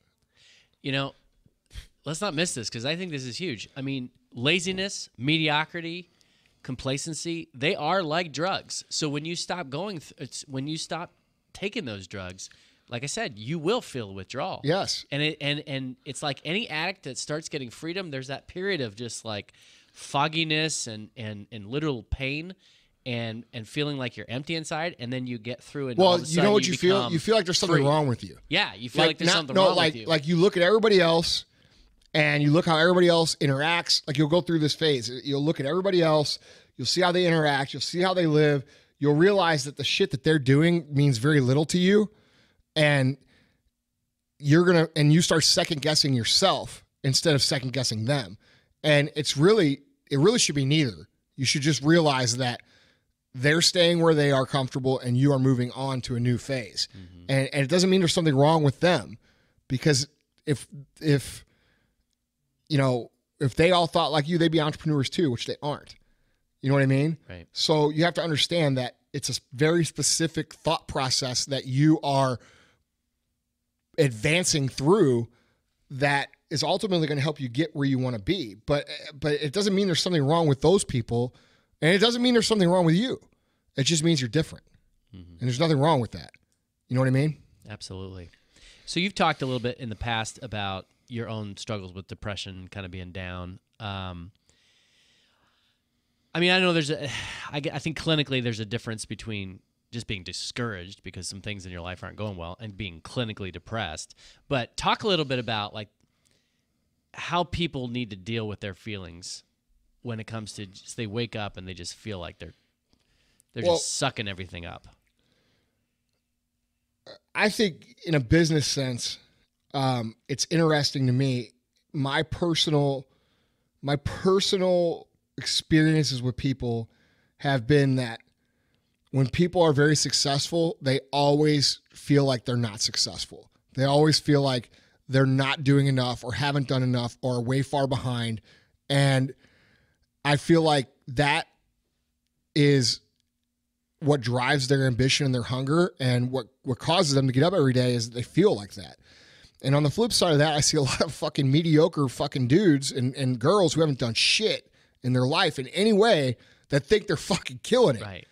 Let's not miss this, because I think this is huge. I mean, laziness, mediocrity, complacency, they are like drugs. So when you stop when you stop taking those drugs, like I said, you will feel withdrawal. Yes. And it's like any addict that starts getting freedom, there's that period of just like fogginess and literal pain and feeling like you're empty inside, and then you get through it. Well, you know what you feel? You feel like there's something wrong with you. Yeah, you feel like there's something wrong with you. Like you look at everybody else, and you look how everybody else interacts. Like you'll go through this phase. You'll look at everybody else. You'll see how they interact. You'll see how they live. You'll realize that the shit that they're doing means very little to you, and you start second guessing yourself instead of second guessing them. And it really should be neither. You should just realize that they're staying where they are comfortable and you are moving on to a new phase. Mm-hmm. And it doesn't mean there's something wrong with them, because if they all thought like you, they'd be entrepreneurs too, which they aren't. You know what I mean? Right. So you have to understand that it's a very specific thought process that you are advancing through that is ultimately going to help you get where you want to be. But it doesn't mean there's something wrong with those people, and it doesn't mean there's something wrong with you. It just means you're different. Mm-hmm. And there's nothing wrong with that. You know what I mean? Absolutely. So you've talked a little bit in the past about your own struggles with depression, kind of being down. I know I think clinically there's a difference between just being discouraged because some things in your life aren't going well and being clinically depressed. But talk a little bit about like how people need to deal with their feelings when it comes to just they wake up and they just feel like they're just sucking everything up. I think in a business sense, it's interesting to me. My personal experiences with people have been that when people are very successful, they always feel like they're not successful. They always feel like they're not doing enough or haven't done enough or are way far behind. And I feel like that is what drives their ambition and their hunger, and what causes them to get up every day is that they feel like that. And on the flip side of that, I see a lot of fucking mediocre fucking dudes and girls who haven't done shit in their life in any way that think they're fucking killing it. Right.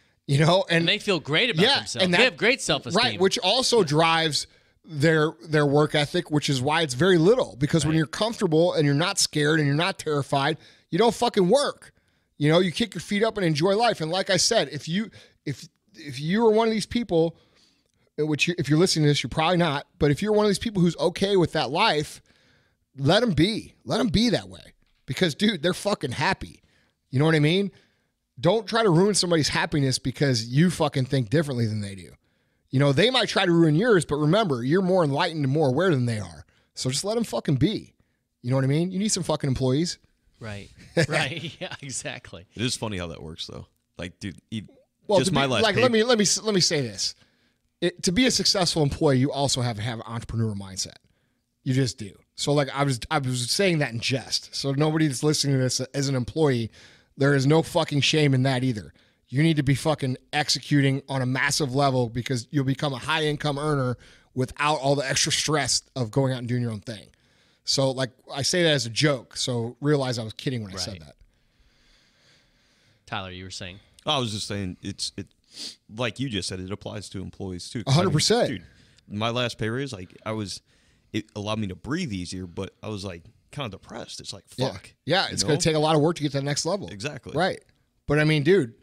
And they feel great about themselves. And they have great self-esteem. Right, which also drives their work ethic, which is why it's very little. Because when you're comfortable and you're not scared and you're not terrified, you don't fucking work. You kick your feet up and enjoy life. And like I said, if you are one of these people, which if you're listening to this, you're probably not, but if you're one of these people who's okay with that life, let them be. Let them be that way. Because, dude, they're fucking happy. You know what I mean? Don't try to ruin somebody's happiness because you fucking think differently than they do. They might try to ruin yours, but remember, you're more enlightened and more aware than they are. So just let them fucking be. You know what I mean? You need some fucking employees. Right. Right. Yeah, exactly. It is funny how that works, though. Like, dude, let me say this. To be a successful employee, you also have to have an entrepreneur mindset. You just do. So, like, I was saying that in jest. So nobody that's listening to this as an employee there is no fucking shame in that either. You need to be fucking executing on a massive level because you'll become a high income earner without all the extra stress of going out and doing your own thing. So like I say that as a joke. So realize I was kidding when I said that. Tyler, you were saying? I was just saying it like you just said, it applies to employees too. 100%. Dude, my last pay raise, like it allowed me to breathe easier, but I was like kind of depressed. It's like, fuck. Yeah, it's going to take a lot of work to get to the next level. Exactly. Right. But I mean, dude,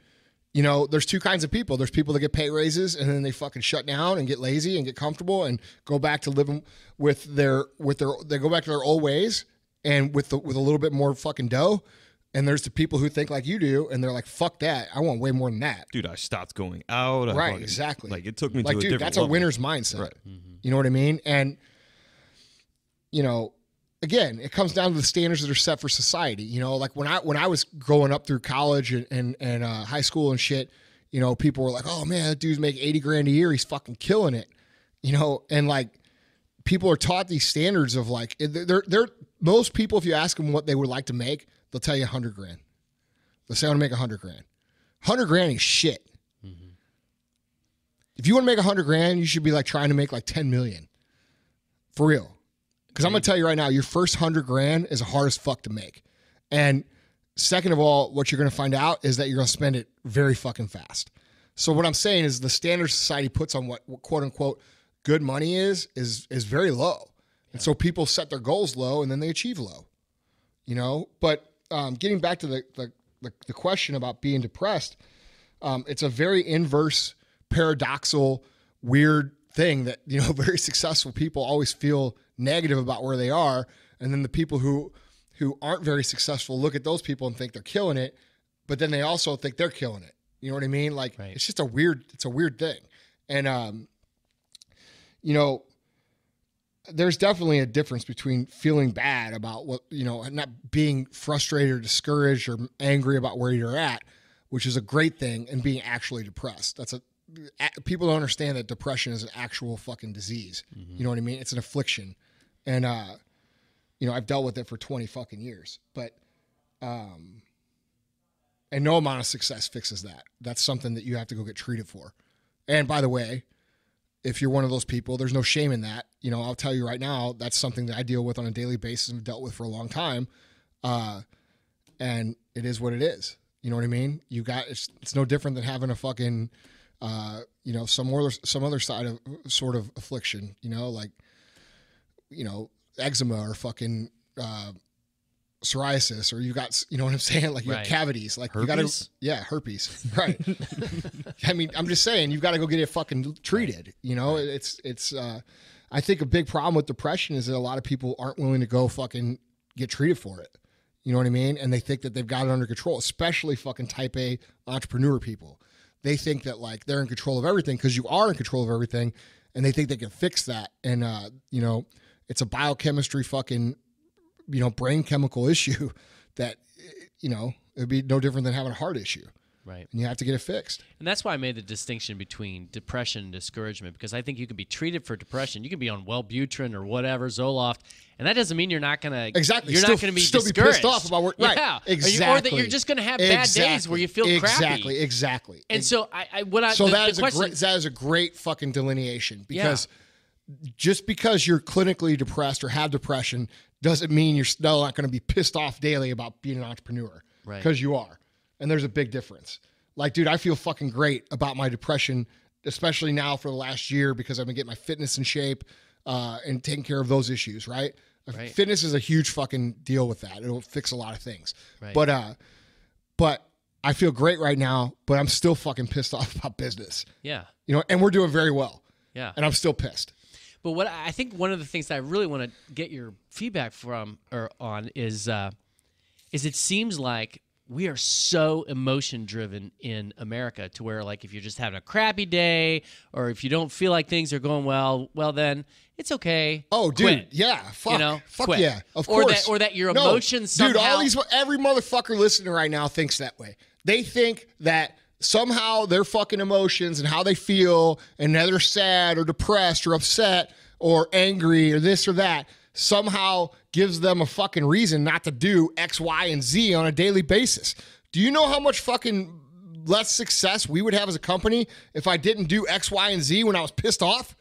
you know, there's two kinds of people. There's people that get pay raises and then they fucking shut down and get lazy and get comfortable and go back to living with they go back to their old ways and with a little bit more fucking dough. And there's the people who think like you do, and they're like, "Fuck that! I want way more than that." Dude, I stopped going out. Right, exactly. Like it took me like, to a dude, different that's level. a winner's mindset. Right. Mm-hmm. You know what I mean? And you know, again, it comes down to the standards that are set for society. You know, like when I was growing up through college and high school and shit, you know, people were like, "Oh man, that dude's making $80,000 a year. He's fucking killing it." You know, and like people are taught these standards of like they're most people, if you ask them what they would like to make, they'll tell you $100,000. They'll say I want to make $100,000. $100,000 ain't shit. Mm-hmm. If you want to make $100,000, you should be like trying to make like 10 million. For real. Because I'm gonna tell you right now, your first $100,000 is hard as fuck to make. And second of all, what you're gonna find out is that you're gonna spend it very fucking fast. So what I'm saying is the standard society puts on what quote unquote good money is very low. And so people set their goals low and then they achieve low. You know? But getting back to the question about being depressed, it's a very inverse, paradoxical, weird thing that, you know, very successful people always feel negative about where they are. And then the people who aren't very successful look at those people and think they're killing it, but then they also think they're killing it. You know what I mean? Like, right. It's just a weird thing. And, you know, there's definitely a difference between feeling bad about what, you know, not being frustrated or discouraged or angry about where you're at, which is a great thing, and being actually depressed. People don't understand that depression is an actual fucking disease. Mm-hmm. You know what I mean? It's an affliction. And, you know, I've dealt with it for 20 fucking years, but, and no amount of success fixes that. That's something that you have to go get treated for. And by the way, if you're one of those people, there's no shame in that. You know, I'll tell you right now, that's something that I deal with on a daily basis and have dealt with for a long time. And it is what it is. You know what I mean? It's no different than having a fucking, you know, some other side of sort of affliction, you know, like, you know, eczema or fucking, psoriasis, or you got, you know what I'm saying? Like you got cavities, like herpes? Herpes. Right. I mean, I'm just saying you've got to go get it fucking treated. You know, it's, I think a big problem with depression is that a lot of people aren't willing to go fucking get treated for it. You know what I mean? And they think that they've got it under control, especially fucking type A entrepreneur people. They think that like they're in control of everything because you are in control of everything, and they think they can fix that. And, you know, it's a biochemistry fucking, you know, brain chemical issue that, you know, it'd be no different than having a heart issue. Right. And you have to get it fixed. And that's why I made the distinction between depression and discouragement, because I think you can be treated for depression. You can be on Wellbutrin or whatever, Zoloft, and that doesn't mean you're not going to You're not going to be discouraged. Be pissed off about work. Right. Yeah. Exactly. Or that you're just going to have bad days where you feel crappy. Exactly. And so that is a great fucking delineation, because just because you're clinically depressed or have depression doesn't mean you're still not going to be pissed off daily about being an entrepreneur. Right. Because you are. And there's a big difference. Like, dude, I feel fucking great about my depression, especially now for the last year, because I've been getting my fitness in shape and taking care of those issues, right? Fitness is a huge fucking deal with that. It'll fix a lot of things. Right. But I feel great right now, but I'm still fucking pissed off about business. Yeah. You know, and we're doing very well. Yeah. And I'm still pissed. But what I think one of the things that I really want to get your feedback from or on is it seems like we are so emotion driven in America, to where like if you're just having a crappy day or if you don't feel like things are going well then it's okay. Oh, dude, quit. Yeah, fuck, you know, fuck quit. Yeah, of course. Or that your emotions somehow. Dude, every motherfucker listening right now thinks that way. They think that somehow their fucking emotions and how they feel, and they're sad or depressed or upset or angry or this or that, somehow gives them a fucking reason not to do X, Y, and Z on a daily basis. Do you know how much fucking less success we would have as a company if I didn't do X, Y, and Z when I was pissed off?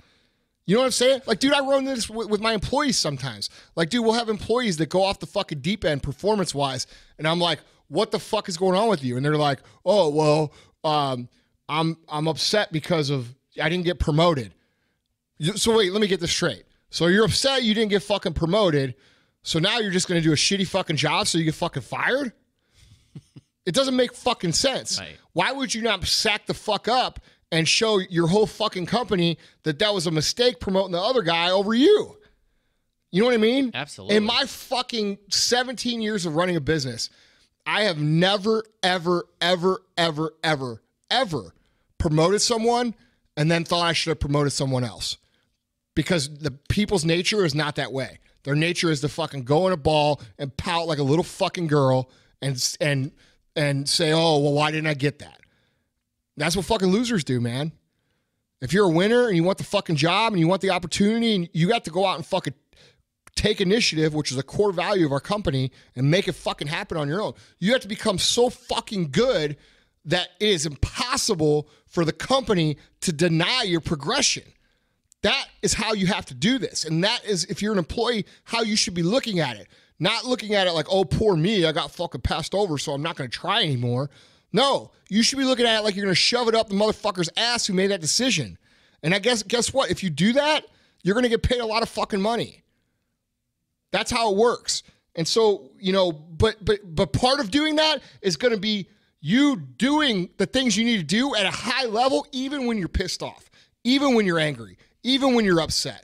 You know what I'm saying? Like, dude, I run this with my employees sometimes. Like, dude, we'll have employees that go off the fucking deep end performance-wise, and I'm like, what the fuck is going on with you? And they're like, oh, well, I'm upset because of I didn't get promoted. So wait, let me get this straight. So you're upset you didn't get fucking promoted, so now you're just going to do a shitty fucking job so you get fucking fired? It doesn't make fucking sense. Right. Why would you not sack the fuck up and show your whole fucking company that was a mistake promoting the other guy over you? You know what I mean? Absolutely. In my fucking 17 years of running a business, I have never, ever, ever, ever, ever, ever promoted someone and then thought I should have promoted someone else. Because the people's nature is not that way. Their nature is to fucking go in a ball and pout like a little fucking girl and say, oh, well, why didn't I get that? That's what fucking losers do, man. If you're a winner and you want the fucking job and you want the opportunity and you got to go out and fucking take initiative, which is a core value of our company, and make it fucking happen on your own. You have to become so fucking good that it is impossible for the company to deny your progression. That is how you have to do this. And that is, if you're an employee, how you should be looking at it. Not looking at it like, oh, poor me, I got fucking passed over, so I'm not going to try anymore. No, you should be looking at it like you're going to shove it up the motherfucker's ass who made that decision. And I guess what? If you do that, you're going to get paid a lot of fucking money. That's how it works. And so, but part of doing that is going to be you doing the things you need to do at a high level, even when you're pissed off, even when you're angry, even when you're upset.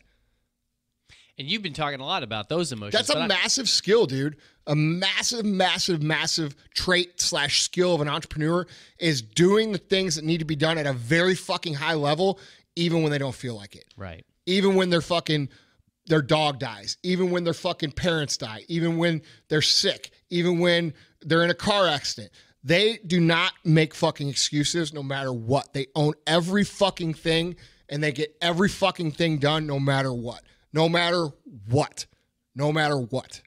And you've been talking a lot about those emotions. That's a massive skill, dude. A massive, massive, massive trait / skill of an entrepreneur is doing the things that need to be done at a very fucking high level, even when they don't feel like it. Right. Even when their dog dies, even when their fucking parents die, even when they're sick, even when they're in a car accident. They do not make fucking excuses no matter what. They own every fucking thing and they get every fucking thing done no matter what. No matter what. No matter what.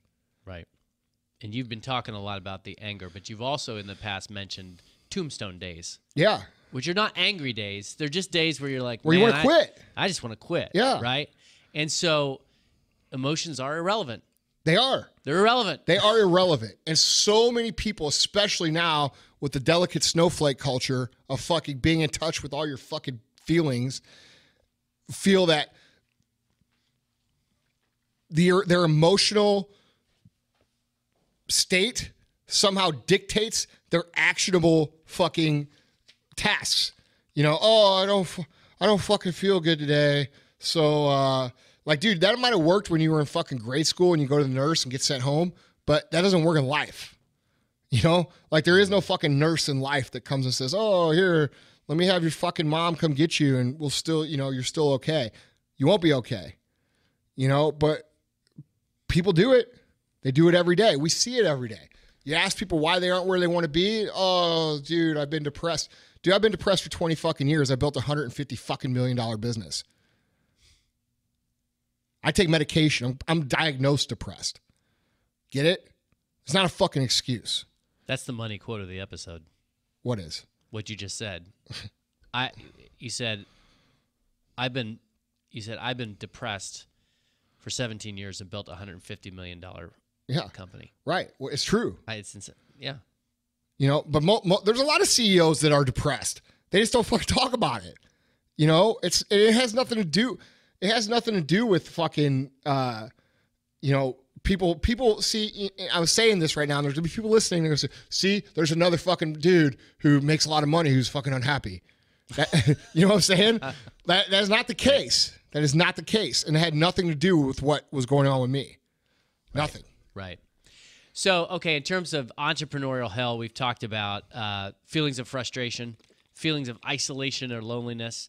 Right. And you've been talking a lot about the anger, but you've also in the past mentioned tombstone days. Yeah. Which are not angry days. They're just days where you're like, where you want to quit. I just want to quit. Yeah. Right? And so emotions are irrelevant. They are. They're irrelevant. They are irrelevant. And so many people, especially now with the delicate snowflake culture of fucking being in touch with all your fucking feelings, feel that their emotional state somehow dictates their actionable fucking tasks. Oh, I don't fucking feel good today. So, like, dude, that might have worked when you were in fucking grade school and you go to the nurse and get sent home, but that doesn't work in life. Like there is no fucking nurse in life that comes and says, oh, here, let me have your fucking mom come get you and we'll still, you're still okay. You won't be okay. But people do it. They do it every day. We see it every day. You ask people why they aren't where they want to be. Oh, dude, I've been depressed. Dude, I've been depressed for 20 fucking years. I built a $150 fucking million business. I take medication. I'm diagnosed depressed. Get it? It's not a fucking excuse. That's the money quote of the episode. What is? What you just said. You said I've been depressed for 17 years and built a $150 million company. Right. Well, it's true. It's insane. Yeah. But there's a lot of CEOs that are depressed. They just don't fucking talk about it. It has nothing to do. It has nothing to do with fucking, people see, I was saying this right now, and there's going to be people listening, and they're going to say, see, there's another fucking dude who makes a lot of money who's fucking unhappy. You know what I'm saying? That is not the case. That is not the case. And it had nothing to do with what was going on with me. Nothing. Right. So, okay, in terms of entrepreneurial hell, we've talked about feelings of frustration, feelings of isolation or loneliness.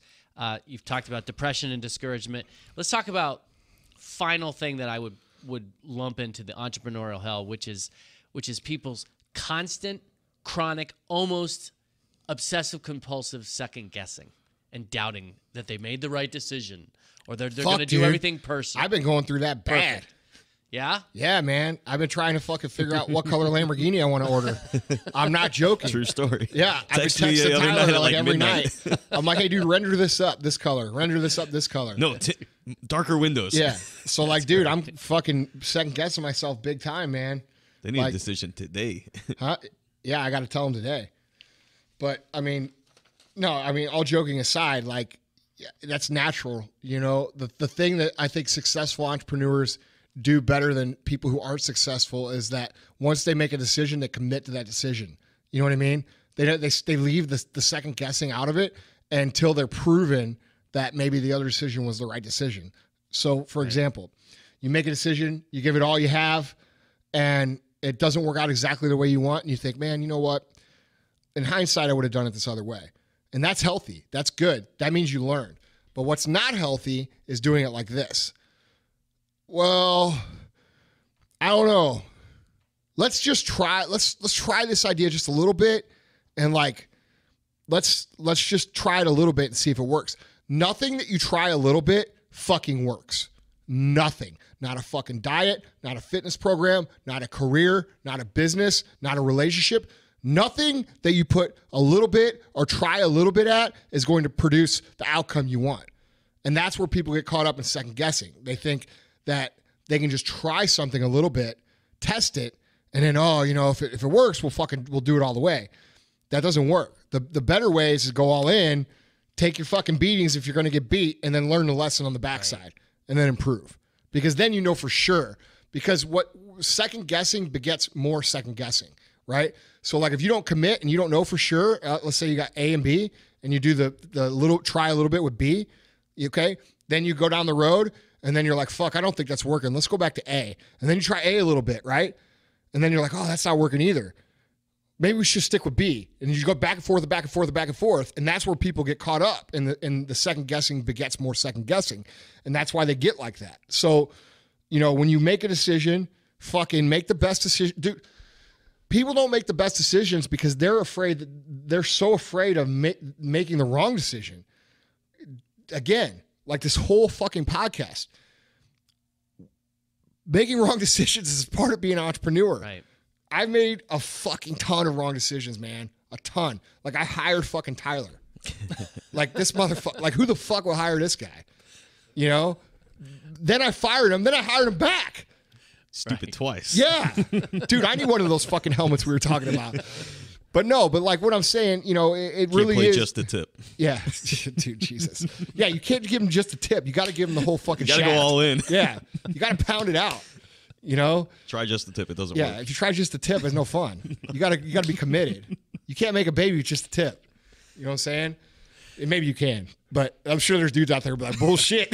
You've talked about depression and discouragement. Let's talk about final thing that I would lump into the entrepreneurial hell, which is people's constant, chronic, almost obsessive compulsive second guessing and doubting that they made the right decision or they're going to do everything personal. I've been going through that bad. Perfect. Yeah? Yeah, man. I've been trying to fucking figure out what color Lamborghini I want to order. I'm not joking. True story. Yeah, I've been Text me texting the other Tyler night at, like every midnight. night. I'm like, hey, dude, render this up this color. Render this up this color. No, darker windows. Yeah. So, like, dude, I'm fucking second guessing myself big time, man. They need Like- a decision today. Huh? Yeah, I got to tell them today. But, I mean, all joking aside, like, yeah, that's natural. You know, the thing that I think successful entrepreneurs do better than people who aren't successful is that once they make a decision, they commit to that decision. You know what I mean? They leave the second guessing out of it until they're proven that maybe the other decision was the right decision. So, for example, you make a decision, you give it all you have, and it doesn't work out exactly the way you want, and you think, man, you know what? In hindsight, I would have done it this other way. And that's healthy. That's good. That means you learn. But what's not healthy is doing it like this. Well, I don't know. Let's just try. Let's try this idea just a little bit, and like, let's just try it a little bit and see if it works. Nothing that you try a little bit fucking works. Nothing. Not a fucking diet, not a fitness program, not a career, not a business, not a relationship. Nothing that you put a little bit or try a little bit at is going to produce the outcome you want. And that's where people get caught up in second guessing. They think that they can just try something a little bit, test it, and then, if it works, we'll do it all the way. That doesn't work. The better way is to go all in, take your fucking beatings if you're going to get beat, and then learn the lesson on the backside, and then improve. Because then you know for sure. Because what second guessing begets more second guessing, right? So like if you don't commit and you don't know for sure, let's say you got A and B, and you do the little try a little bit with B, okay? Then you go down the road, and then you're like, fuck, I don't think that's working. Let's go back to A. And then you try A a little bit, right? And then you're like, oh, that's not working either. Maybe we should stick with B. And you go back and forth, back and forth, back and forth. And that's where people get caught up. And the second guessing begets more second guessing. And that's why they get like that. So, when you make a decision, fucking make the best decision. Dude, people don't make the best decisions because they're so afraid of making the wrong decision. Again, like this whole fucking podcast. Making wrong decisions is part of being an entrepreneur. Right. I've made a fucking ton of wrong decisions, man. A ton. Like I hired fucking Tyler. Like this motherfucker. Like who the fuck will hire this guy? Then I fired him. Then I hired him back. Stupid twice. Yeah. Dude, I need one of those fucking helmets we were talking about. But like what I'm saying, it really play is. just the tip. Yeah. Dude, Jesus. Yeah, you can't give him just a tip. You got to give him the whole fucking You gotta shaft. go all in. Yeah. You got to pound it out. Try just the tip. It doesn't Yeah, work. if you try just the tip, it's no fun. You gotta be committed. You can't make a baby with just a tip. You know what I'm saying? And maybe you can, but I'm sure there's dudes out there who be like, bullshit.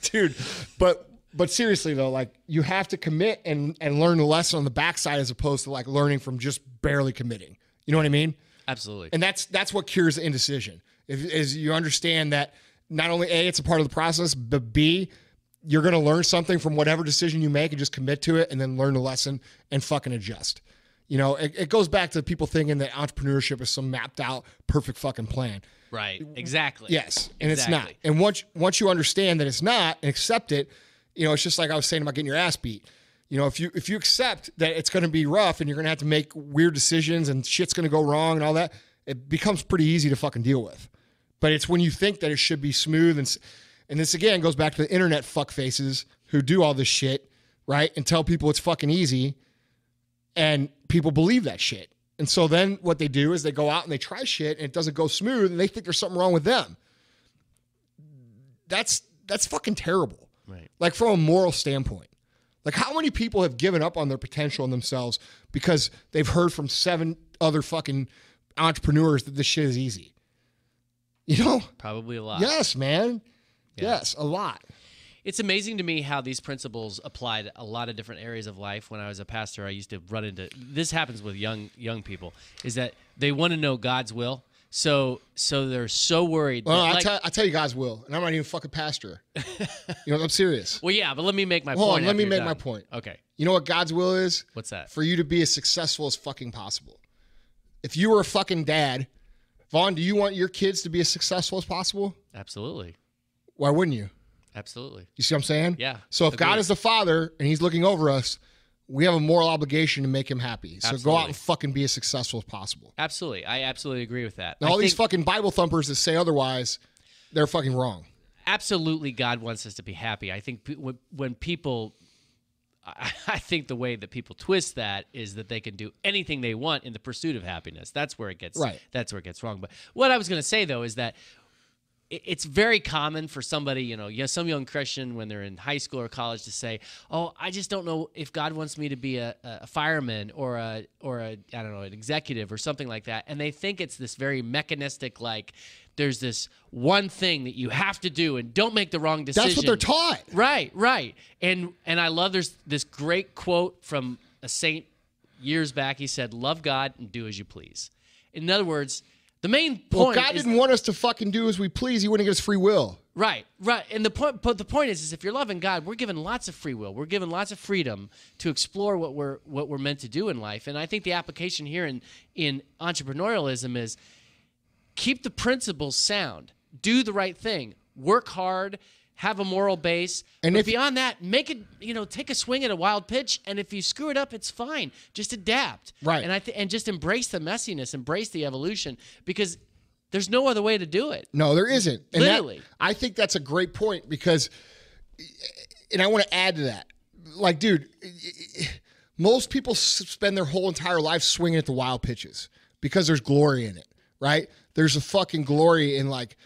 Dude, but seriously though, like you have to commit and learn the lesson on the backside as opposed to like learning from just barely committing. You know what I mean? Absolutely. And that's what cures the indecision. Is you understand that not only A, it's a part of the process, but B, you're going to learn something from whatever decision you make and just commit to it and then learn the lesson and fucking adjust. It goes back to people thinking that entrepreneurship is some mapped out, perfect fucking plan. Right. Exactly. Yes. And it's not. Exactly. And once you understand that it's not and accept it, it's just like I was saying about getting your ass beat. If you accept that it's going to be rough and you're going to have to make weird decisions and shit's going to go wrong and all that, it becomes pretty easy to fucking deal with. But it's when you think that it should be smooth and this again goes back to the internet fuckfaces who do all this shit, right? And tell people it's fucking easy, and people believe that shit. And so then what they do is they go out and they try shit and it doesn't go smooth and they think there's something wrong with them. That's fucking terrible. Right. Like from a moral standpoint. Like how many people have given up on their potential in themselves because they've heard from 7 other fucking entrepreneurs that this shit is easy? Probably a lot. Yes, man. Yeah. Yes, a lot. It's amazing to me how these principles apply to a lot of different areas of life. When I was a pastor, I used to run into this. Happens with young people, is that they want to know God's will, so they're so worried. Well, that, I tell you guys will, and I'm not even a fucking pastor. I'm serious. Well, yeah, but let me make my Hold point. on, let me after you're make my done. point. Okay, You know what God's will is? what's that? For you to be as successful as fucking possible. If you were a fucking dad, Vaughn, do you want your kids to be as successful as possible? Absolutely. Why wouldn't you? Absolutely. You see what I'm saying? Yeah. So if God Agreed. is the Father and He's looking over us, we have a moral obligation to make Him happy. So go out Absolutely. and fucking be as successful as possible. Absolutely. I absolutely agree with that. Now, all these fucking Bible thumpers that say otherwise, they're fucking wrong. Absolutely, God wants us to be happy. I think when people, I think the way that people twist that is that they can do anything they want in the pursuit of happiness. That's where it gets right. That's where it gets wrong. But what I was going to say though is that it's very common for somebody, some young Christian when they're in high school or college to say, "Oh, I just don't know if God wants me to be a fireman or a I don't know, an executive or something like that." And they think it's this very mechanistic, like there's this one thing that you have to do and don't make the wrong decision. That's what they're taught. Right. And I love there's this great quote from a saint years back. He said, "Love God and do as you please." In other words, the main point. Well, God didn't want us to fucking do as we please. He wouldn't give us free will. Right. And the point is if you're loving God, we're given lots of free will. We're given lots of freedom to explore what we're meant to do in life. And I think the application here in entrepreneurialism is keep the principles sound, do the right thing, work hard, have a moral base, and but beyond that, make it, take a swing at a wild pitch, and if you screw it up, it's fine. Just adapt. Right. And just embrace the messiness, embrace the evolution, because there's no other way to do it. No, there isn't. And literally. I think that's a great point because, and I want to add to that. Like, dude, most people spend their whole entire life swinging at the wild pitches because there's glory in it, right? There's a fucking glory in like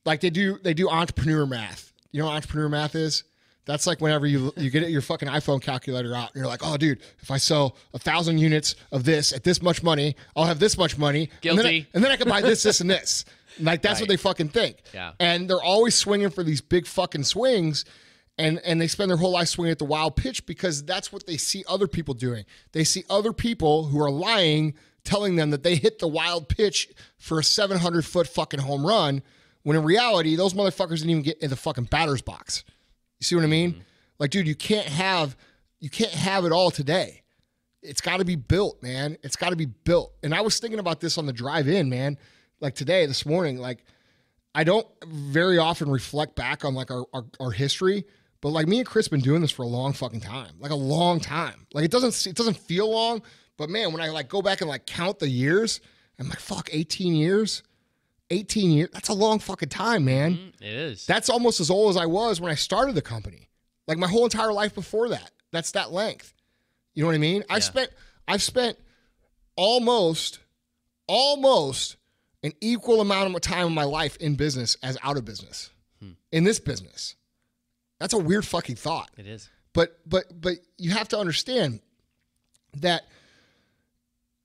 they do entrepreneur math. You know what entrepreneur math is? That's like whenever you get your fucking iPhone calculator out and you're like, oh, dude, if I sell 1,000 units of this at this much money, I'll have this much money. Guilty. And then I can buy this, this, and this. Like, that's what they fucking think. Yeah. And they're always swinging for these big fucking swings. And they spend their whole life swinging at the wild pitch because that's what they see other people doing. They see other people who are lying, telling them that they hit the wild pitch for a 700-foot fucking home run, when in reality, those motherfuckers didn't even get in the fucking batter's box. You see what I mean? Mm-hmm. Like, dude, you can't have it all today. It's got to be built, man. It's got to be built. And I was thinking about this on the drive in, man. Like this morning, like I don't very often reflect back on like our history, but like me and Chris been doing this for a long fucking time, like a long time. Like it doesn't feel long, but man, when I like go back and like count the years, I'm like, fuck, 18 years. 18 years, that's a long fucking time, man. It is. That's almost as old as I was when I started the company. Like my whole entire life before that. That's that length. You know what I mean? Yeah. I've spent almost an equal amount of time in my life in business as out of business. In this business. That's a weird fucking thought. It is. But you have to understand that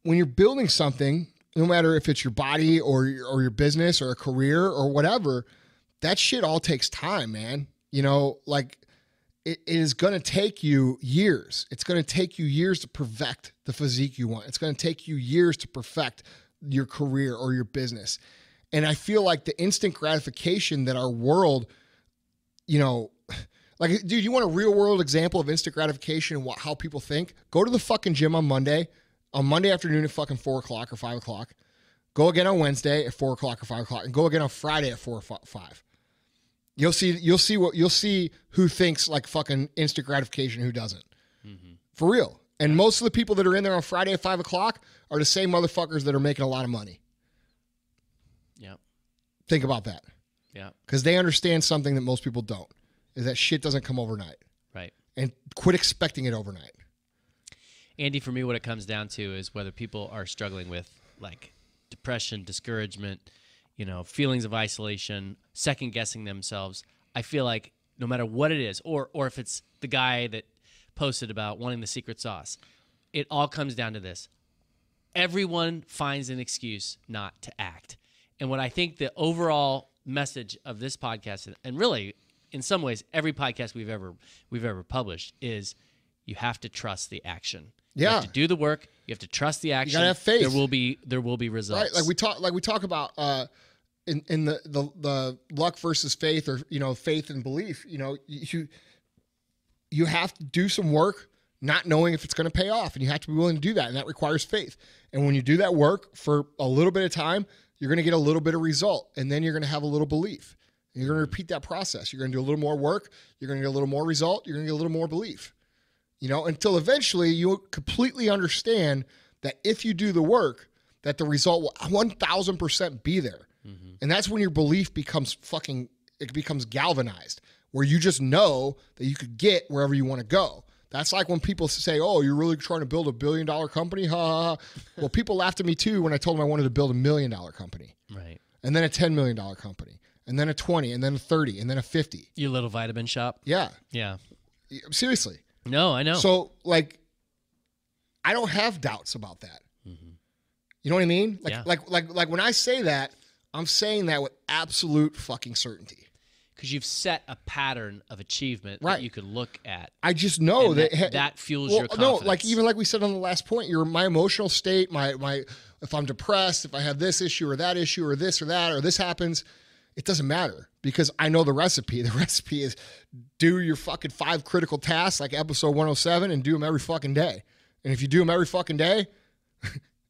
when you're building something, no matter if it's your body or your business or a career or whatever, that shit all takes time, man. Like it is going to take you years. It's going to take you years to perfect the physique you want. It's going to take you years to perfect your career or your business. And I feel like the instant gratification that our world, like, dude, you want a real world example of instant gratification and how people think? Go to the fucking gym on Monday afternoon at fucking 4 o'clock or 5 o'clock. Go again on Wednesday at 4 o'clock or 5 o'clock, and go again on Friday at 4 or 5. You'll see who thinks like fucking instant gratification and who doesn't. Mm-hmm. For real. And most of the people that are in there on Friday at 5 o'clock are the same motherfuckers that are making a lot of money. Yeah. Think about that. Yeah. Because they understand something that most people don't, is that shit doesn't come overnight. Right. And quit expecting it overnight. Andy, for me, what it comes down to is whether people are struggling with like depression, discouragement, feelings of isolation, second guessing themselves. I feel like no matter what it is, or if it's the guy that posted about wanting the secret sauce, it all comes down to this. Everyone finds an excuse not to act. And what I think the overall message of this podcast, and really in some ways every podcast we've ever published, is you have to trust the action. Yeah. You have to do the work. You have to trust the action. You gotta have faith. There will be results. Right. Like we talk about in the luck versus faith, or faith and belief. You have to do some work, not knowing if it's going to pay off, and you have to be willing to do that, and that requires faith. And when you do that work for a little bit of time, you're going to get a little bit of result, and then you're going to have a little belief, You're going to repeat that process. You're going to do a little more work. You're going to get a little more result. You're going to get a little more belief. Until eventually you completely understand that if you do the work, that the result will 1,000% be there. Mm-hmm. And that's when your belief becomes galvanized, where you just know that you could get wherever you want to go. That's like when people say, oh, you're really trying to build $1 billion company? Ha, ha, ha. Well, people laughed at me too when I told them I wanted to build $1 million company. Right. And then a $10 million company. And then a 20, and then a 30, and then a 50. Your little vitamin shop? Yeah. Yeah. Seriously. No, I know. So, like, I don't have doubts about that. Mm-hmm. You know what I mean? Like when I say that, I'm saying that with absolute fucking certainty. Because you've set a pattern of achievement that you could look at. I just know that fuels your confidence. No, like we said on the last point, my emotional state, my if I'm depressed, if I have this issue or that issue or this or that or this happens, it doesn't matter because I know the recipe. The recipe is do your fucking 5 critical tasks like episode 107 and do them every fucking day. And if you do them every fucking day,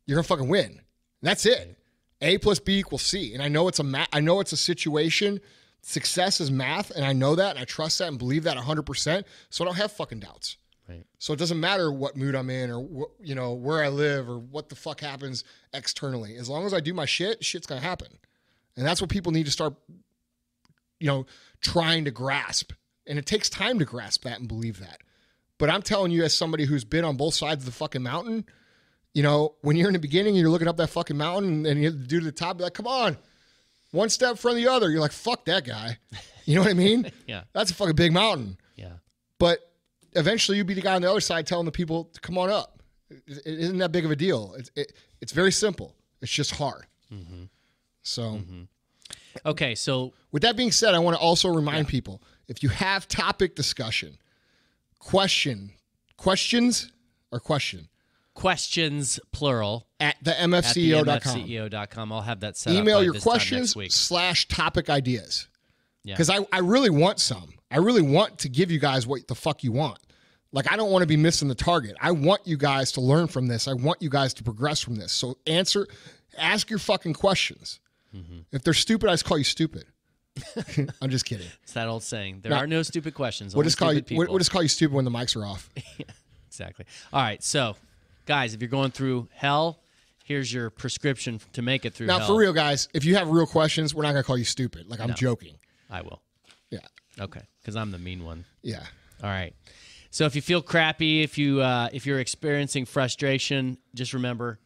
you're gonna fucking win. And that's it. A plus B equals C. And I know it's a situation. Success is math, and I know that, and I trust that and believe that 100%, so I don't have fucking doubts. Right. So it doesn't matter what mood I'm in or where I live or what the fuck happens externally. As long as I do my shit's going to happen. And that's what people need to start, trying to grasp. And it takes time to grasp that and believe that. But I'm telling you as somebody who's been on both sides of the fucking mountain, when you're in the beginning and you're looking up that fucking mountain and you do to the top, you're like, come on. One step in front of the other. You're like, fuck that guy. You know what I mean? Yeah. That's a fucking big mountain. Yeah. But eventually you'll be the guy on the other side telling the people to come on up. It isn't that big of a deal. It's very simple. It's just hard. Mm-hmm. So. Mm-hmm. Okay, so. With that being said, I want to also remind people, if you have topic discussion, questions, plural. At the MFCEO.com. At the MFCEO.com. I'll have that set up. Email your questions / topic ideas. Because I really want some. I really want to give you guys what the fuck you want. Like, I don't want to be missing the target. I want you guys to learn from this. I want you guys to progress from this. So ask your fucking questions. Mm-hmm. If they're stupid, I just call you stupid. I'm just kidding. It's that old saying. There are no stupid questions. We'll just call you stupid when the mics are off. Yeah, exactly. All right, so guys, if you're going through hell, here's your prescription to make it through hell. Now, for real, guys, if you have real questions, we're not going to call you stupid. Like, I'm joking. I will. Yeah. Okay, because I'm the mean one. Yeah. All right. So if you feel crappy, if you're experiencing frustration, just remember,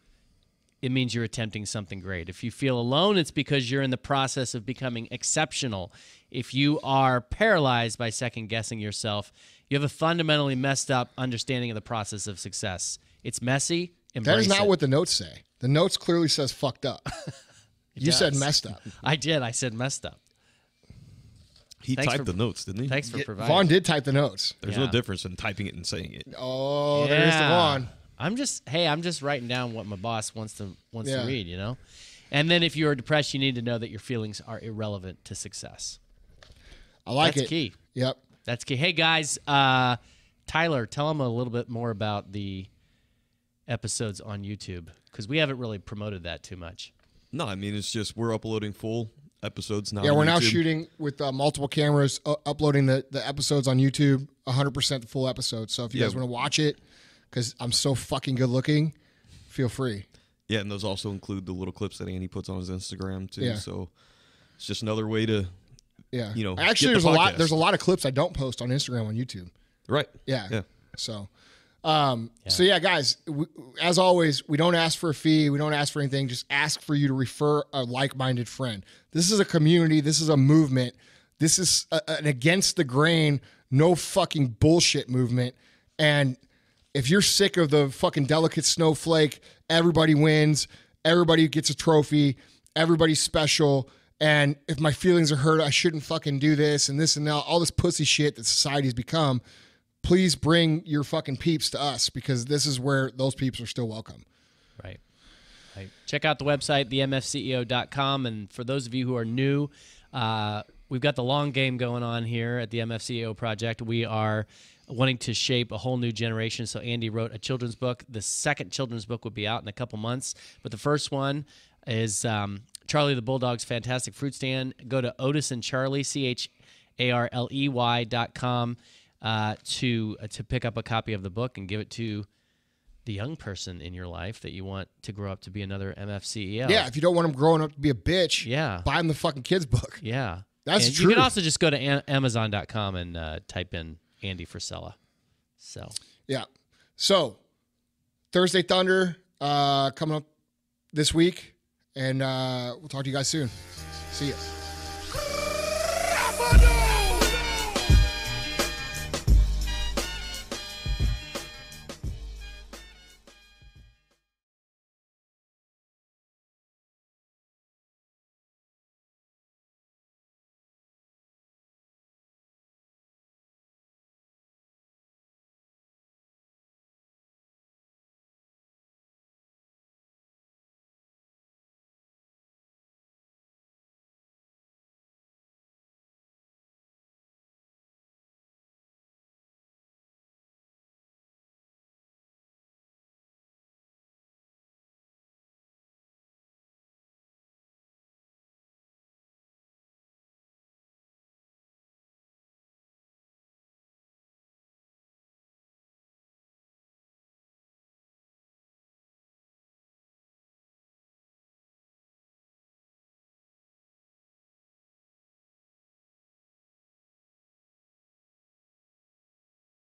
it means you're attempting something great. If you feel alone, it's because you're in the process of becoming exceptional. If you are paralyzed by second-guessing yourself, you have a fundamentally messed up understanding of the process of success. It's messy. Embrace that is not it. what the notes say. The notes clearly says fucked up. You said messed up. I did. I said messed up. He typed the notes, didn't he? Thanks for providing. Vaughn did type the notes. There's no difference in typing it and saying it. Oh, there's the Vaughn. I'm just writing down what my boss wants to read, And then if you are depressed, you need to know that your feelings are irrelevant to success. I like it. That's key. Yep. That's key. Hey, guys, Tyler, tell them a little bit more about the episodes on YouTube, because we haven't really promoted that too much. No, I mean, it's just we're uploading full episodes now. Yeah, we're now shooting with multiple cameras, uploading the episodes on YouTube, 100% the full episode. So if you guys want to watch it, because I'm so fucking good looking, feel free. Yeah, and those also include the little clips that Andy puts on his Instagram too. Yeah. So it's just another way to, Actually, there's a lot of clips I don't post on Instagram on YouTube. Right. Yeah. Yeah. So, guys, as always, we don't ask for a fee. We don't ask for anything. Just ask for you to refer a like-minded friend. This is a community. This is a movement. This is an against the grain, no fucking bullshit movement. And if you're sick of the fucking delicate snowflake, everybody wins, everybody gets a trophy, everybody's special, and if my feelings are hurt, I shouldn't fucking do this and that, all this pussy shit that society's become, please bring your fucking peeps to us, because this is where those peeps are still welcome. Right. Check out the website, themfceo.com, and for those of you who are new, we've got the long game going on here at the MFCEO Project. We are wanting to shape a whole new generation. So Andy wrote a children's book. The second children's book will be out in a couple months, but the first one is Charlie the Bulldog's fantastic fruit stand. Go to Otis and Charlie, CHARLEY.com to pick up a copy of the book and give it to the young person in your life that you want to grow up to be another MFCEO. Yeah, if you don't want them growing up to be a bitch, Yeah. buy them the fucking kids book. Yeah. That's and true. You can also just go to Amazon.com and type in Andy Frisella. So, Yeah. So, Thursday Thunder coming up this week, and we'll talk to you guys soon. See ya.